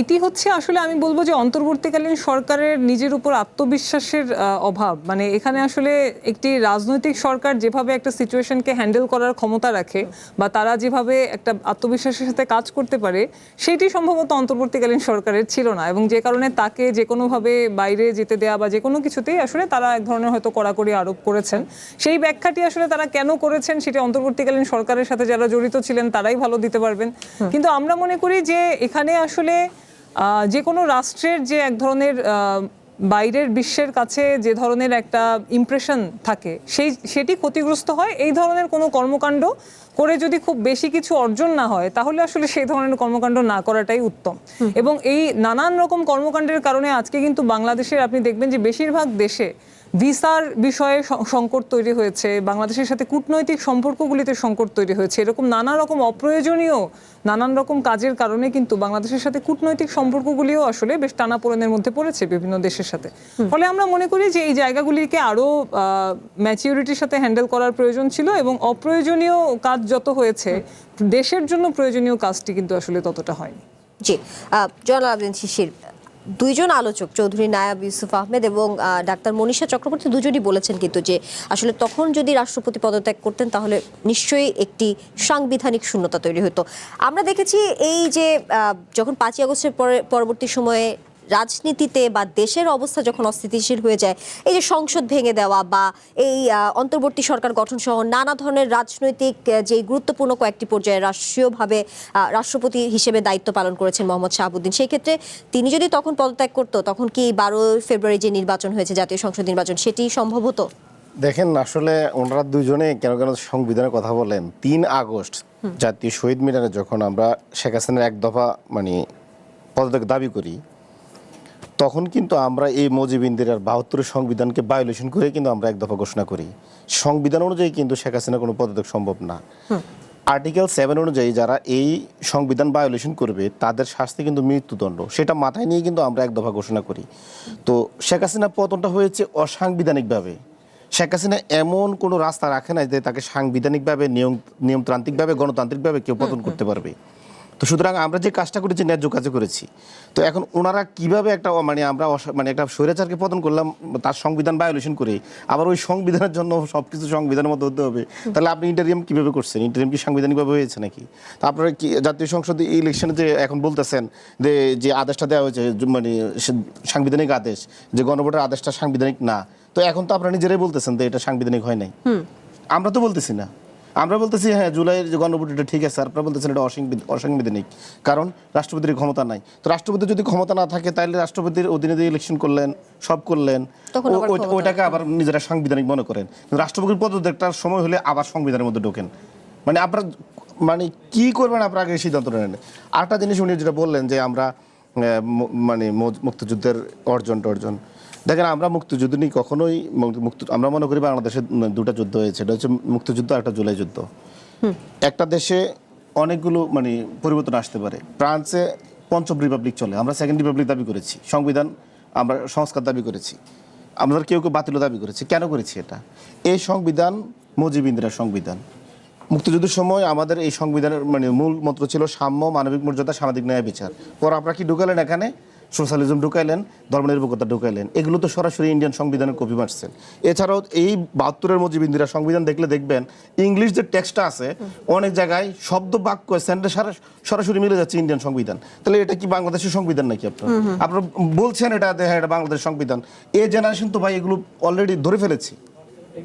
এটি হচ্ছে আসলে আমি বলবো যে অন্তর্বর্তীকালীন সরকারের নিজের উপর আত্মবিশ্বাসের অভাব। মানে এখানে আসলে একটি রাজনৈতিক সরকার যেভাবে একটা সিচুয়েশনকে হ্যান্ডেল করার ক্ষমতা রাখে বা তারা যেভাবে একটা আত্মবিশ্বাসের সাথে কাজ করতে পারে, সেটি সম্ভবত অন্তর্বর্তীকালীন সরকারের ছিল না, এবং যে কারণে তাকে যে কোনোভাবে বাইরে যেতে দেয়া বা যে কোনো কিছুতেই আসলে তারা এক ধরনের হয়তো কড়াকড়ি আরোপ করেছেন। সেই ব্যাখ্যাটি আসলে তারা কেন করেছেন সেটি অন্তর্বর্তীকালীন সরকারের সাথে যারা জড়িত ছিলেন তারাই ভালো দিতে পারবেন। কিন্তু আমরা মনে করি যে এখানে আসলে যে কোনো রাষ্ট্রের যে এক ধরনের বাইরের বিশ্বের কাছে যে ধরনের একটা ইমপ্রেশন থাকে সেটি ক্ষতিগ্রস্ত হয় এই ধরনের কোনো কর্মকাণ্ড করে। যদি খুব বেশি কিছু অর্জন না হয় তাহলে আসলে সেই ধরনের কর্মকাণ্ড না করাটাই উত্তম। এবং এই নানান রকম কর্মকাণ্ডের কারণে আজকে কিন্তু বাংলাদেশের আপনি দেখবেন যে বেশিরভাগ দেশে ভিসার বিষয়ে সংকট তৈরি হয়েছে, বাংলাদেশের সাথে কূটনৈতিক সম্পর্কগুলিতে সংকট তৈরি হয়েছে। এরকম নানা রকম অপ্রয়োজনীয় নানান রকম কাজের কারণে কিন্তু বাংলাদেশের সাথে কূটনৈতিক সম্পর্কগুলিও আসলে বেশ টানাপোড়েনের মধ্যে পড়েছে বিভিন্ন দেশের সাথে। ফলে আমরা মনে করি যে এই জায়গাগুলিকে আরও ম্যাচিউরিটির সাথে হ্যান্ডেল করার প্রয়োজন ছিল, এবং অপ্রয়োজনীয় কাজ যত হয়েছে দেশের জন্য প্রয়োজনীয় কাজটি কিন্তু আসলে ততটা হয়নি। জি, জনাব আবদিন শিশির, দুইজন আলোচক চৌধুরী নায়াব ইউসুফ আহমেদ এবং ডাক্তার মনীষা চক্রবর্তী দুজনই বলেছেন কিন্তু যে আসলে তখন যদি রাষ্ট্রপতি পদত্যাগ করতেন তাহলে নিশ্চয়ই একটি সাংবিধানিক শূন্যতা তৈরি হতো। আমরা দেখেছি এই যে যখন 5ই আগস্টের পরবর্তী সময়ে রাজনীতিতে বা দেশের অবস্থা যখন অস্থিতিশীল হয়ে যায়, এই যে সংসদ ভেঙে দেওয়া বা এই অন্তর্বর্তী সরকার গঠন সহ নানা ধরনের রাজনৈতিক যে গুরুত্বপূর্ণ কয়েকটি পর্যায়ে রাষ্ট্রীয়ভাবে রাষ্ট্রপতি হিসেবে দায়িত্ব পালন করেছেন মোহাম্মদ শাহাবুদ্দিন, সেই ক্ষেত্রে তিনি যদি তখন পদত্যাগ করতো তখন কি 12 ফেব্রুয়ারি যে নির্বাচন হয়েছে জাতীয় সংসদ নির্বাচন, সেটি সম্ভব হতো? দেখেন, আসলে ওনারা দুজনে কেন কেন সংবিধানের কথা বলেন। 3 আগস্ট জাতীয় শহীদ মিনারে যখন আমরা শেখ হাসিনার এক দফা মানে পদত্যাগ দাবি করি, তখন কিন্তু আমরা এই মুজিব ইন্দিরার 72 সংবিধানকে ভায়োলেশন করে কিন্তু আমরা এক দফা ঘোষণা করি। সংবিধান অনুযায়ী কিন্তু শেখ হাসিনা কোনো পদত্যাগ সম্ভব না। আর্টিকেল 7 অনুযায়ী যারা এই সংবিধান ভায়োলেশন করবে তাদের শাস্তি কিন্তু মৃত্যুদণ্ড, সেটা মাথায় নিয়ে কিন্তু আমরা এক দফা ঘোষণা করি। তো শেখ হাসিনা পতনটা হয়েছে অসাংবিধানিকভাবে। শেখ হাসিনা এমন কোনো রাস্তা রাখে না যে তাকে সাংবিধানিকভাবে নিয়মতান্ত্রিকভাবে গণতান্ত্রিকভাবে কেউ পতন করতে পারবে। তো সুতরাং আমরা যে কাজটা করেছি ন্যায্য কাজে করেছি। তো এখন ওনারা কিভাবে একটা মানে আমরা মানে একটা স্বৈরাচারকে পতন করলাম তার সংবিধান ভায়োলেশন করে, আবার ওই সংবিধানের জন্য সব কিছু সংবিধানের মতো হতে হবে, তাহলে আপনি ইন্টারিয়াম কীভাবে করছেন? ইন্টারিয়াম কি সাংবিধানিকভাবে হয়েছে নাকি? তো আপনারা কি জাতীয় সংসদ ইলেকশনে যে এখন বলতেছেন যে আদেশটা দেওয়া হয়েছে মানে সাংবিধানিক আদেশ, যে গণভোটের আদেশটা সাংবিধানিক না, তো এখন তো আপনারা নিজেরাই বলতেছেন যে এটা সাংবিধানিক হয় নাই। আমরা তো বলতেছি না, আমরা বলতেছি হ্যাঁ জুলাইয়ের যে গণভোট এটা ঠিক আছে, আপনারা বলতেছেন এটা অসাংবিধানিক, কারণ রাষ্ট্রপতির ক্ষমতা নাই। তো রাষ্ট্রপতির যদি ক্ষমতা না থাকে তাহলে রাষ্ট্রপতির অধীনে দিয়ে ইলেকশন করলেন, সব করলেন, ওইটাকে আবার নিজেরা সাংবিধানিক মনে করেন। রাষ্ট্রপতির পদত্যাগটার সময় হলে আবার সংবিধানের মধ্যে ঢোকেন। মানে আপনারা মানে কি করবেন আপনারা আগে সিদ্ধান্ত নেন। আরেকটা জিনিস উনি যেটা বললেন যে আমরা মানে মুক্তিযুদ্ধের অর্জন দেখেন, আমরা মুক্তিযুদ্ধ নিয়ে কখনোই আমরা মনে করি বাংলাদেশে 2টা যুদ্ধ হয়েছে, এটা হচ্ছে মুক্তিযুদ্ধ আর একটা জুলাই যুদ্ধ। একটা দেশে অনেকগুলো মানে পরিবর্তন আসতে পারে। ফ্রান্সে 5ম রিপাবলিক চলে, আমরা 2nd রিপাবলিক দাবি করেছি, সংবিধান আমরা সংস্কার দাবি করেছি, আমরা কেউ বাতিল দাবি করেছি। কেন করেছি এটা? এই সংবিধান মুজিব ইন্দিরার সংবিধান। মুক্তিযুদ্ধের সময় আমাদের এই সংবিধানের মানে মূল মন্ত্র ছিল সাম্য, মানবিক মর্যাদা, সামাজিক ন্যায়, বিচার। পর আপনারা কি ঢুকালেন এখানে? সোশ্যালিজম ঢুকাইলেন, ধর্মনিরপেক্ষতা ঢুকাইলেন। এগুলো তো সরাসরি ইন্ডিয়ান সংবিধানের কপি মারছেন। এছাড়াও এই 72-এর মুজিব ইন্দিরা সংবিধান দেখলে দেখবেন ইংলিশ যে টেক্সটটা আছে অনেক জায়গায় শব্দ বাক্য সেন্টেন্স সরাসরি মিলে যাচ্ছে ইন্ডিয়ান সংবিধান। তাহলে এটা কি বাংলাদেশের সংবিধান নাকি? আপনারা বলছেন এটা হ্যাঁ এটা বাংলাদেশের সংবিধান। এই জেনারেশন তো ভাই এগুলো অলরেডি ধরে ফেলেছি,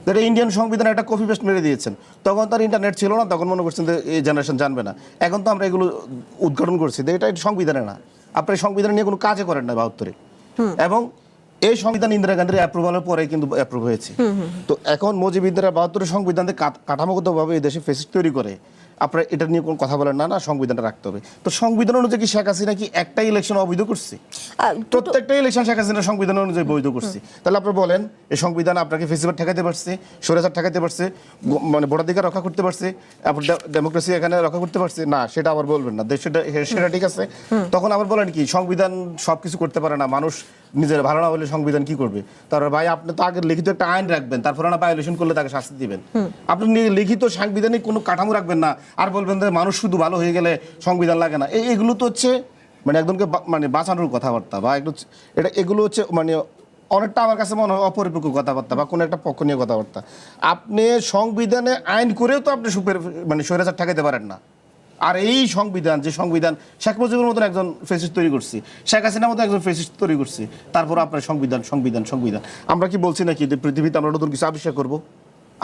এটা ইন্ডিয়ান সংবিধান একটা কপি পেস্ট মেরে দিয়েছেন। তখন তার ইন্টারনেট ছিল না, তখন মনে করছেন যে এই জেনারেশন জানবে না। এখন তো আমরা এগুলো উদ্ঘাটন করছি, এটা সংবিধানে না। আপনার সংবিধান নিয়ে কোনো কাজে করেন না 72-এ, এবং এই সংবিধান ইন্দিরা গান্ধীর অ্যাপ্রুভালের পরে কিন্তু অ্যাপ্রুভ হয়েছে। তো এখন মুজিব ইন্দিরা 72-এর সংবিধানে কাঠামোগতভাবে এই দেশে ফেসিস্ট তৈরি করে আপনারা এটা নিয়ে কোনো কথা বলেন না, না সংবিধানটা রাখতে হবে। তো সংবিধান অনুযায়ী কি শেখ হাসিনা কি একটা ইলেকশন অবৈধ করছে? প্রত্যেকটা ইলেকশন শেখ হাসিনা সংবিধান অনুযায়ী বৈধ করছে। তাহলে আপনি বলেন এই সংবিধান আপনাকে ফেসিবাদ ঠেকাতে পারছে, স্বৈরাচার ঠেকাতে পারছে, মানে ভোটাধিকার রক্ষা করতে পারছে, আপনার ডেমোক্রেসি এখানে রক্ষা করতে পারছে না? সেটা আবার বলবেন না, সেটা ঠিক আছে। তখন আবার বলেন কি সংবিধান সবকিছু করতে পারে না, মানুষ নিজের ভালো না হলে সংবিধান কি করবে? তারপর ভাই আপনি তো আগে লিখিত একটা আইন রাখবেন, তারপরে না ভায়োলেশন করলে তাকে শাস্তি দিবেন। আপনি লিখিত সাংবিধানিক কোনো কাঠামো রাখবেন না, আর বলবেন যে মানুষ শুধু ভালো হয়ে গেলে সংবিধান লাগে না। এগুলো তো হচ্ছে মানে একজনকে মানে বাঁচানোর কথাবার্তা, বা একটু এগুলো হচ্ছে মানে অনেকটা আমার কাছে মনে হয় অপরিপক্ক কথাবার্তা বা কোনো একটা পক্ষ নিয়ে কথাবার্তা। আপনি সংবিধানে আইন করেও তো আপনি মানে স্বৈরাচার ঠেকাতে পারেন না। আর এই সংবিধান, যে সংবিধান শেখ মুজিবের মতন একজন ফেসিস্ট তৈরি করছি, শেখ হাসিনার মতো একজন ফেসিস্ট তৈরি করছি, তারপর আপনার সংবিধান সংবিধান সংবিধান। আমরা কি বলছি নাকি যে পৃথিবীতে আমরা নতুন কিছু আবিষ্কার করবো?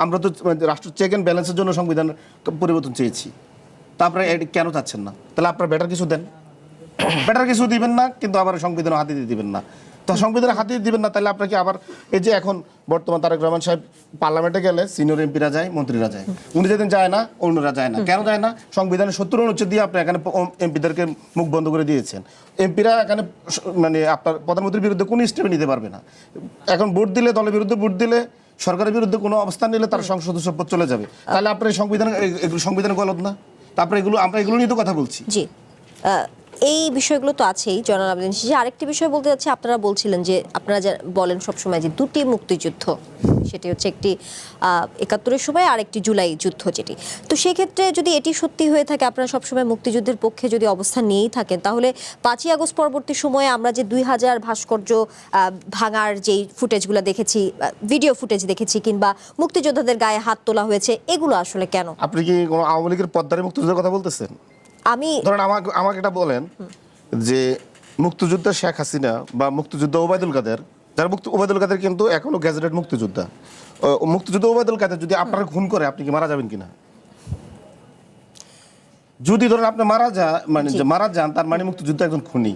আমরা তো রাষ্ট্র চেক অ্যান্ড ব্যালেন্সের জন্য সংবিধান পরিবর্তন চেয়েছি, তারপরে কেন চাচ্ছেন না? তাহলে আপনার বেটার কিছু দেন, বেটার কিছু দিবেন না, কিন্তু আবার সংবিধান হাতে দিয়ে দিবেন না। তো সংবিধান হাতে দিবেন না, তাহলে আপনাকে আবার এই যে এখন বর্তমান তারেক রহমান সাহেব পার্লামেন্টে গেলে সিনিয়র এমপিরা যায়, মন্ত্রীরা যায়, উনি যেদিন যায় না অন্যরা যায় না। কেন যায় না? সংবিধানের 70 অনুচ্ছেদ দিয়ে আপনি এখানে এমপিদেরকে মুখ বন্ধ করে দিয়েছেন। এমপিরা এখানে মানে আপনার প্রধানমন্ত্রীর বিরুদ্ধে কোনো স্টেপ নিতে পারবে না। এখন ভোট দিলে, দলের বিরুদ্ধে ভোট দিলে, সরকারের বিরুদ্ধে কোনো অবস্থান নিলে তার সংসদ সদস্য পদ চলে যাবে। তাহলে আপনার এই সংবিধান গলত না? তারপরে আমরা এগুলো নিয়ে তো কথা বলছি। জি, এই বিষয়গুলো তো আছেই জনাব আবেদিন। যে আরেকটি বিষয় বলতে যাচ্ছে, আপনারা বলছিলেন যে আপনারা যা বলেন সবসময় যে দুটি মুক্তিযুদ্ধ, সেটি হচ্ছে একটি ৭১-এর সময় আর একটি জুলাই যুদ্ধ যেটি। তো সেক্ষেত্রে যদি এটি সত্যি হয়ে থাকে, আপনারা সবসময় মুক্তিযুদ্ধের পক্ষে যদি অবস্থান নিয়েই থাকেন, তাহলে ৫ই আগস্ট পরবর্তী সময়ে আমরা যে ২০০০ ভাস্কর্য ভাঙার যেই ফুটেজগুলো দেখেছি, ভিডিও ফুটেজ দেখেছি, কিংবা মুক্তিযোদ্ধাদের গায়ে হাত তোলা হয়েছে, এগুলো আসলে কেন? আপনি কি কোনো আওয়ামী লীগের পদ্মারে মুক্তিযুদ্ধের কথা বলতেছেন? আমি ধরেন আমাকে এটা বলেন যে মুক্তিযুদ্ধ শেখ হাসিনা বা মুক্তিযুদ্ধ ওবায়দুল কাদের, যারা ওবায়দুল কাদের কিন্তু এখনো গ্যাজেটেড মুক্তিযোদ্ধা, মুক্তিযুদ্ধ ওবায়দুল কাদের যদি আপনারা খুন করে, আপনি কি মারা যাবেন কিনা? যদি ধরেন আপনি মারা যান, তার মানে মুক্তিযুদ্ধ একজন খুনি।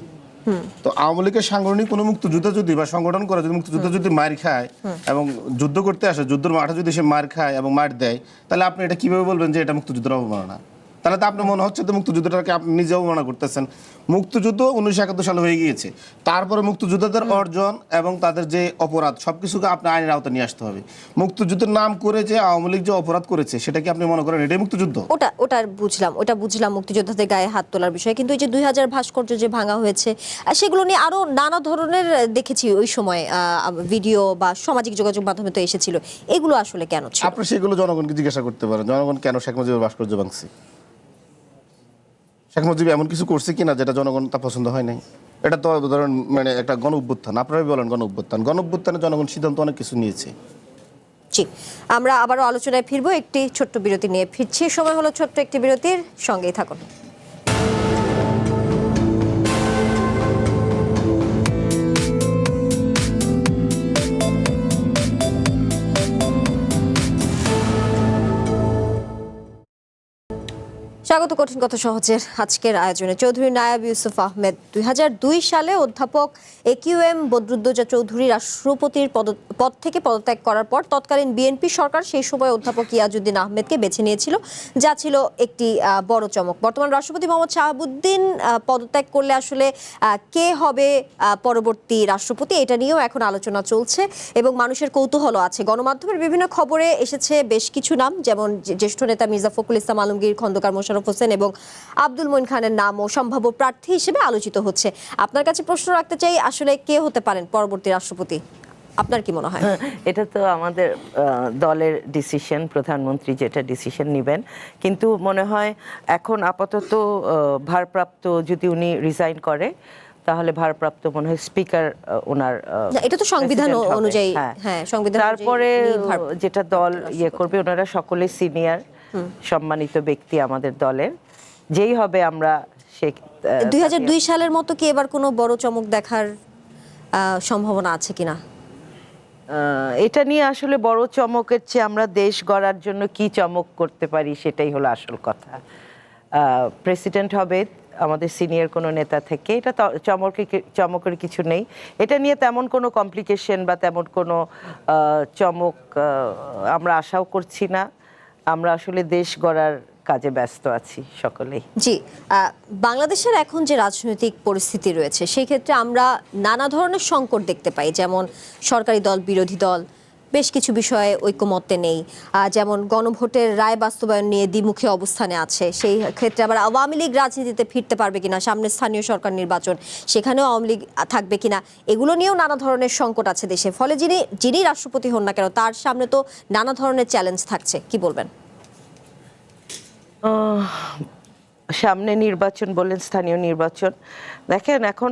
তো আওয়ামী লীগের সাংগঠনিক কোনো মুক্তিযুদ্ধ যদি বা সংগঠন করে যদি মুক্তিযুদ্ধ যদি মার খায় এবং যুদ্ধ করতে আসে, যুদ্ধের মাঠে যদি সে মার খায় এবং মার দেয়, তাহলে আপনি এটা কিভাবে বলবেন যে এটা মুক্তিযুদ্ধের অবমাননা? তাহলে তো আপনার মনে হচ্ছে তো মুক্তিযুদ্ধটাকে আপনি নিজে অবমাননা করতেছেন। মুক্তিযুদ্ধ 1971 সালে হয়ে গিয়েছে, তারপরে মুক্তিযোদ্ধাদের অর্জন এবং তাদের যে অপরাধ সবকিছুকে আপনি আইনের আওতায় নিয়ে আসতে হবে। মুক্তিযুদ্ধের নাম করে যে আওয়ামী লীগ যে অপরাধ করেছে, সেটা কি আপনি মনে করেন এটাই মুক্তিযুদ্ধ? ওটা বুঝলাম মুক্তিযোদ্ধাদের গায়ে হাত তোলার বিষয়, কিন্তু এই যে ২০০০ ভাস্কর্য যে ভাঙা হয়েছে, সেগুলো নিয়ে আরো নানা ধরনের দেখেছি ওই সময় ভিডিও বা সামাজিক যোগাযোগ মাধ্যমে তো এসেছিল, এগুলো আসলে কেন ছিল? আপনি সেগুলো জনগণকে জিজ্ঞাসা করতে পারেন, জনগণ কেন শেখ মুজিবের ভাস্কর্য ভাঙছে। শেখ মুজিব এমন কিছু করছে কিনা যেটা জনগণ তা পছন্দ হয় নাই? এটা তো ধরেন মানে একটা গণ অভ্যুত্থান, আপনারাই বলেন গণ অভ্যুত্থানে জনগণ সিদ্ধান্ত অনেক কিছু নিয়েছে। জি, আমরা আবারও আলোচনায় ফিরবো, একটি ছোট্ট বিরতি নিয়ে ফিরছি। সময় হলো ছোট্ট একটি বিরতির, সঙ্গেই থাকুন। স্বাগত কঠিন কথা সহজের আজকের আয়োজনে। চৌধুরী নায়াব ইউসুফ আহমেদ ২০০২ সালে অধ্যাপক AQM বদরুদ্দোজা চৌধুরী রাষ্ট্রপতির পদ থেকে পদত্যাগ করার পর তৎকালীন বিএনপি সরকার সেই সময় অধ্যাপক ইয়াজউদ্দিন আহমেদকে বেছে নিয়েছিল, যা ছিল একটি বড় চমক। বর্তমান রাষ্ট্রপতি মোহাম্মদ শাহাবুদ্দিন পদত্যাগ করলে আসলে কে হবে পরবর্তী রাষ্ট্রপতি, এটা নিয়েও এখন আলোচনা চলছে এবং মানুষের কৌতূহলও আছে। গণমাধ্যমের বিভিন্ন খবরে এসেছে বেশ কিছু নাম, যেমন জ্যেষ্ঠ নেতা মির্জা ফখরুল ইসলাম আলমগীর, খন্দকার মোশাররফ হোসেন এবং আব্দুল মঈন খানের নামও সম্ভাব্য প্রার্থী হিসেবে আলোচিত হচ্ছে। আপনার কাছে প্রশ্ন রাখতে চাই, আসলে কে হতে পারেন পরবর্তী রাষ্ট্রপতি? আপনার কি মনে হয়? এটা তো আমাদের দলের ডিসিশন, প্রধানমন্ত্রী যেটা ডিসিশন নেবেন, কিন্তু মনে হয় এখন আপাতত ভারপ্রাপ্ত যদি উনি রিজাইন করে, তাহলে ভারপ্রাপ্ত মনে হয় স্পিকার ওনার, এটা তো সংবিধান অনুযায়ী, হ্যাঁ সংবিধান। তারপরে যেটা দল করবে, ওনারা সকলে সিনিয়র সম্মানিত ব্যক্তি আমাদের দলের, যেই হবে আমরা ২০০২ সালের মতো কি এবার কোনো বড় চমক দেখার সম্ভাবনা আছে কিনা? এটা নিয়ে আসলে বড় চমকের চেয়ে আমরা দেশ গড়ার জন্য কি চমক করতে পারি সেটাই হলো আসল কথা। প্রেসিডেন্ট হবে আমাদের সিনিয়র কোনো নেতা থেকে, এটা চমকের কিছু নেই। এটা নিয়ে তেমন কোনো কমপ্লিকেশন বা তেমন কোনো চমক আমরা আশাও করছি না। আমরা আসলে দেশ গড়ার কাজে ব্যস্ত আছি সকলেই। জি, বাংলাদেশের এখন যে রাজনৈতিক পরিস্থিতি রয়েছে সেই ক্ষেত্রে আমরা নানা ধরনের সংকট দেখতে পাই, যেমন সরকারি দল বিরোধী দল বেশ কিছু বিষয়ে ঐকমত্যে নেই, যেমন গণভোটের রায় বাস্তবায়ন নিয়ে দ্বিমুখী অবস্থানে আছে। সেই ক্ষেত্রে আবার আওয়ামী লীগ রাজনীতিতে ফিরতে পারবে কিনা, সামনে স্থানীয় সরকার নির্বাচন, সেখানেও আওয়ামী লীগ থাকবে কিনা, এগুলো নিয়েও নানা ধরনের সংকট আছে দেশে। ফলে যিনি রাষ্ট্রপতি হন না কেন তার সামনে তো নানা ধরনের চ্যালেঞ্জ থাকছে, কি বলবেন? সামনে নির্বাচন বললেন, স্থানীয় নির্বাচন। দেখেন, এখন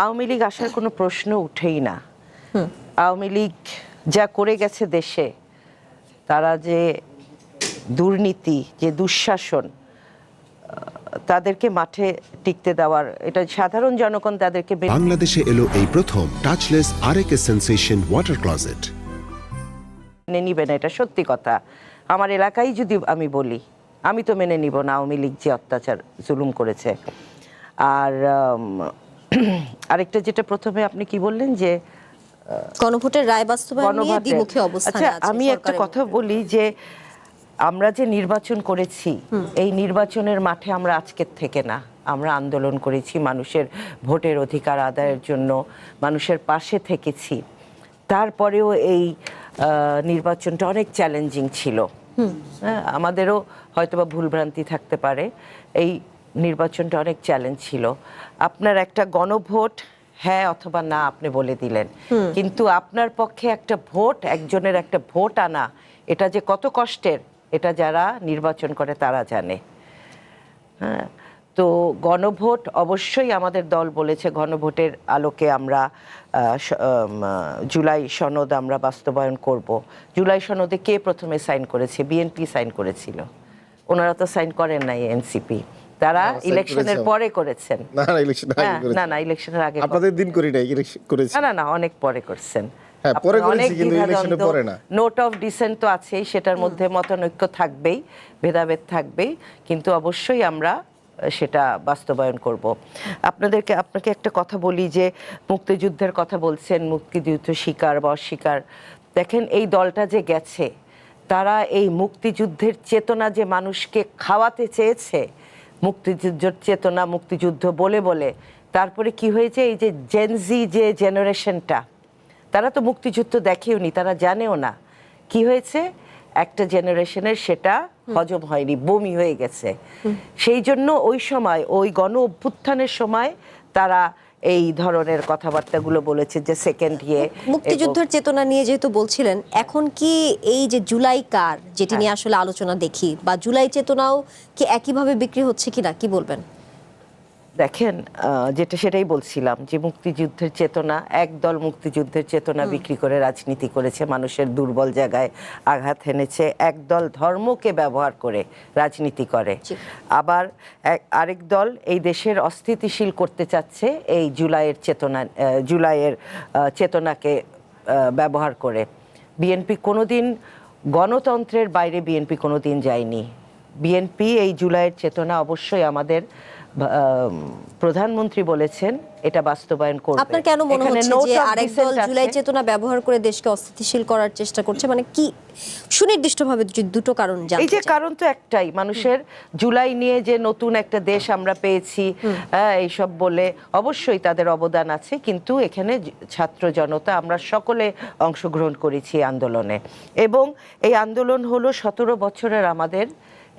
আওয়ামী লীগ আসার কোনো প্রশ্ন উঠেই না। আওয়ামী লীগ যা করে গেছে দেশে, তারা যে দুর্নীতি, যে দুঃশাসন, তাদেরকে মাঠে টিকতে দেওয়ার, এটা সাধারণ জনগণ তাদেরকে বাংলাদেশে এলো এই প্রথম টাচলেস আরএকে সেন্সেশন ওয়াটার ক্লজেট। মেনে নিবে না, এটা সত্যি কথা। আমার এলাকায় যদি আমি বলি, আমি তো মেনে নিব না আওয়ামী লীগ যে অত্যাচার জুলুম করেছে। আর আরেকটা যেটা প্রথমে আপনি কি বললেন যে গণভোটের রায় বাস্তবায়ন নিয়ে দ্বিমুখী অবস্থানে আচ্ছা, আছে আমি একটা সরকারের কথা মধ্যে। বলি যে আমরা যে নির্বাচন করেছি, এই নির্বাচনের মাঠে আমরা আজকের থেকে না, আমরা আন্দোলন করেছি, মানুষের ভোটের অধিকার আদায়ের জন্য মানুষের পাশে থেকেছি। তারপরেও এই নির্বাচনটা অনেক চ্যালেঞ্জিং ছিল। হ্যাঁ, আমাদেরও হয়তোবা ভুলভ্রান্তি থাকতে পারে। এই নির্বাচনটা অনেক চ্যালেঞ্জ ছিল। আপনার একটা গণভোট হ্যাঁ অথবা না আপনি বলে দিলেন, কিন্তু আপনার পক্ষে একটা ভোট, একজনের একটা ভোট আনা, এটা যে কত কষ্টের, এটা যারা নির্বাচন করে তারা জানে। হ্যাঁ, তো গণভোট অবশ্যই আমাদের দল বলেছে গণভোটের আলোকে আমরা জুলাই সনদ আমরা বাস্তবায়ন করব। জুলাই সনদে কে প্রথমে সাইন করেছে? বিএনপি সাইন করেছিল। ওনারা তো সাইন করেন নাই, এনসিপি। তারা ইলেকশনের পরে করেছেন। না না, ইলেকশনের আগে আপনাদের দিন করি নাই, করেছি। না, অনেক পরে করছেন। হ্যাঁ, পরে করেছি, কিন্তু ইলেকশনের পরে না। নোট অফ ডিসেন্ট তো আছেই, সেটার মধ্যে মতানৈক্য থাকবেই, ভেদাভেদ থাকবেই, কিন্তু অবশ্যই আমরা সেটা বাস্তবায়ন করব। আপনাকে একটা কথা বলি যে মুক্তিযুদ্ধের কথা বলছেন, মুক্তিযুদ্ধ স্বীকার বা অস্বীকার। দেখেন, এই দলটা যে গেছে, তারা এই মুক্তিযুদ্ধের চেতনা যে মানুষকে খাওয়াতে চেয়েছে, মুক্তিযুদ্ধের চেতনা, মুক্তিযুদ্ধ বলে বলে, তারপরে কি হয়েছে, এই যে জেনজি যে জেনারেশনটা, তারা তো মুক্তিযুদ্ধ দেখেওনি, তারা জানেও না। কি হয়েছে, একটা জেনারেশনের সেটা হজম হয়নি, বমি হয়ে গেছে। সেই জন্য ওই সময়, ওই গণ অভ্যুত্থানের সময় তারা এই ধরনের কথাবার্তাগুলো বলেছে যে সেকেন্ড ইয়ে। মুক্তিযুদ্ধের চেতনা নিয়ে যেহেতু বলছিলেন, এখন কি এই যে জুলাই কার, যেটি নিয়ে আসলে আলোচনা দেখি, বা জুলাই চেতনাও কি একইভাবে বিক্রি হচ্ছে কিনা, কি বলবেন? দেখেন, সেটাই বলছিলাম যে মুক্তিযুদ্ধের চেতনা, একদল মুক্তিযুদ্ধের চেতনা বিক্রি করে রাজনীতি করেছে, মানুষের দুর্বল জায়গায় আঘাত এনেছে। একদল ধর্মকে ব্যবহার করে রাজনীতি করে। আবার আরেক দল এই দেশের অস্থিতিশীল করতে চাচ্ছে এই জুলাইয়ের চেতনাকে ব্যবহার করে। বিএনপি কোনোদিন গণতন্ত্রের বাইরে বিএনপি কোনোদিন যায়নি। বিএনপি এই জুলাইয়ের চেতনা অবশ্যই আমাদের প্রধানমন্ত্রী বলেছেন এটা বাস্তবায়ন করবে। আপনার কেন মনে হচ্ছে যে আরেক দল জুলাই চেতনা ব্যবহার করে দেশকে অস্থিতিশীল করার চেষ্টা করছে? মানে কি সুনির্দিষ্টভাবে দুটো কারণ জানতে চাই। এই যে কারণ তো একটাই, মানুষের জুলাই নিয়ে যে নতুন একটা দেশ আমরা পেয়েছি, এইসব বলে অবশ্যই তাদের অবদান আছে, কিন্তু এখানে ছাত্র জনতা আমরা সকলে অংশগ্রহণ করেছি আন্দোলনে, এবং এই আন্দোলন হলো 17 বছরের আমাদের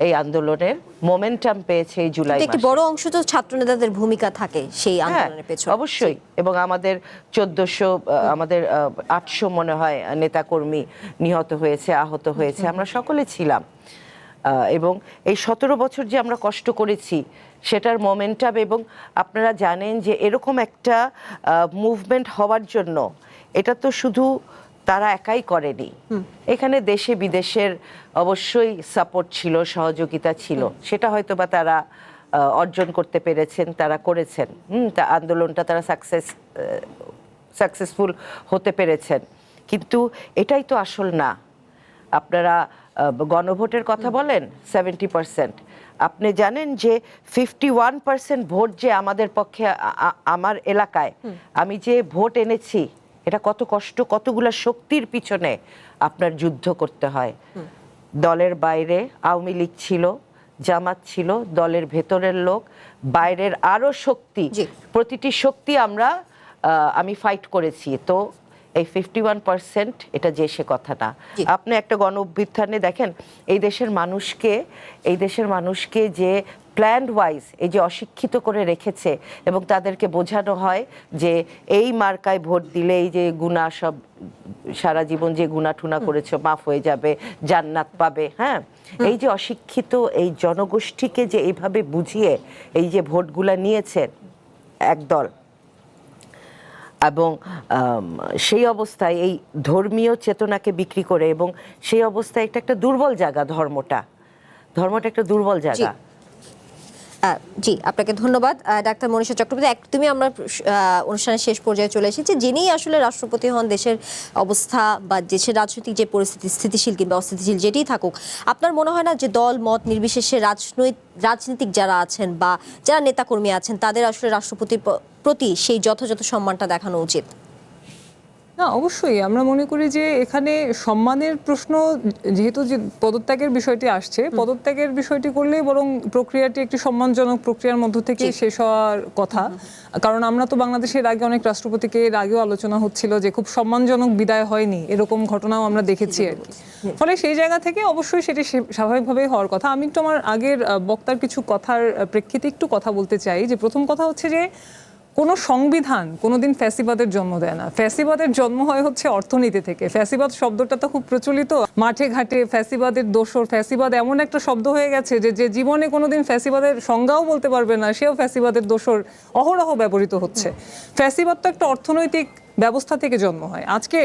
এই আন্দোলনের মোমেন্টাম পেয়েছে এই জুলাই মাসে। একটি বড় অংশ তো ছাত্র নেতাদের ভূমিকা থাকে সেই আন্দোলনের পেছনে। অবশ্যই, এবং আমাদের 1400 আমাদের 800 মনে হয় নেতাকর্মী নিহত হয়েছে, আহত হয়েছে, আমরা সকলে ছিলাম। এবং এই 17 বছর যে আমরা কষ্ট করেছি সেটার মোমেন্টাম, এবং আপনারা জানেন যে এরকম একটা মুভমেন্ট হওয়ার জন্য এটা তো শুধু তারা একাই করেনি, এখানে দেশে বিদেশের অবশ্যই সাপোর্ট ছিল, সহযোগিতা ছিল, সেটা হয়তো বা তারা অর্জন করতে পেরেছেন, তারা করেছেন। তা আন্দোলনটা তারা সাকসেসফুল হতে পেরেছেন, কিন্তু এটাই তো আসল না। আপনারা গণভোটের কথা বলেন 70%, আপনি জানেন যে 51% ভোট যে আমাদের পক্ষে, আমার এলাকায় আমি যে ভোট এনেছি, এটা কত কষ্ট, কতগুলা শক্তির পিছনে আপনার যুদ্ধ করতে হয়। দলের বাইরে আওয়ামী লীগ ছিল, জামাত ছিল, দলের ভেতরের লোক, বাইরের আরো শক্তি, জি। প্রতিটি শক্তি আমি ফাইট করেছি। তো এই 51% এটা যে সে কথা না। জি। আপনি একটা গণ অভ্যুত্থানে দেখেন এই দেশের মানুষকে যে প্ল্যান্ড ওয়াইজ এই যে অশিক্ষিত করে রেখেছে এবং তাদেরকে বোঝানো হয় যে এই মার্কায় ভোট দিলে এই যে গুনাহ সব সারা জীবন যে গুনাহ টুনা করেছে মাফ হয়ে যাবে, জান্নাত পাবে। হ্যাঁ, এই যে অশিক্ষিত এই জনগোষ্ঠীকে যে এইভাবে বুঝিয়ে এই যে ভোটগুলা নিয়েছে একদল, এবং সেই অবস্থায় এই ধর্মীয় চেতনাকে বিক্রি করে, এবং সেই অবস্থায় একটা দুর্বল জায়গা ধর্মটা একটা দুর্বল জায়গা। জি, আপনাকে ধন্যবাদ ডাক্তার মনীষা চক্রবর্তী। তুমি আমরা অনুষ্ঠানের শেষ পর্যায়ে চলে এসেছি। যিনি আসলে রাষ্ট্রপতি হন, দেশের অবস্থা বা দেশের রাজনৈতিক যে পরিস্থিতি স্থিতিশীল কিংবা অস্থিতিশীল যেটিই থাকুক, আপনার মনে হয় না যে দল মত নির্বিশেষে রাজনীতিক যারা আছেন বা যারা নেতাকর্মী আছেন তাদের আসলে রাষ্ট্রপতির প্রতি সেই যথাযথ সম্মানটা দেখানো উচিত? না, অবশ্যই আমরা মনে করি যে এখানে সম্মানের প্রশ্ন, যেহেতু যে পদত্যাগের বিষয়টি আসছে, পদত্যাগের বিষয়টি করলেই বরং প্রক্রিয়াটি একটি সম্মানজনক প্রক্রিয়ার মধ্য থেকে শেষ হওয়ার কথা। কারণ আমরা তো বাংলাদেশের আগে অনেক রাষ্ট্রপতিকে এর আগেও আলোচনা হচ্ছিল যে খুব সম্মানজনক বিদায় হয়নি, এরকম ঘটনাও আমরা দেখেছি আর কি। ফলে সেই জায়গা থেকে অবশ্যই সেটি স্বাভাবিকভাবেই হওয়ার কথা। আমি একটু আমার আগের বক্তার কিছু কথার প্রেক্ষিতে একটু কথা বলতে চাই। যে প্রথম কথা হচ্ছে যে কোনো সংবিধান কোনোদিন ফ্যাসিবাদের জন্ম দেয় না। ফ্যাসিবাদের জন্ম হয় হচ্ছে অর্থনীতি থেকে। ফ্যাসিবাদ শব্দটা তো খুব প্রচলিত, মাঠে ঘাটে ফ্যাসিবাদের দোসর, ফ্যাসিবাদ এমন একটা শব্দ হয়ে গেছে যে জীবনে কোনোদিন ফ্যাসিবাদের সংজ্ঞাও বলতে পারবে না, সেও ফ্যাসিবাদের দোসর অহরহ ব্যবহৃত হচ্ছে। ফ্যাসিবাদ তো একটা অর্থনৈতিক ব্যবস্থা থেকে জন্ম হয়। আজকে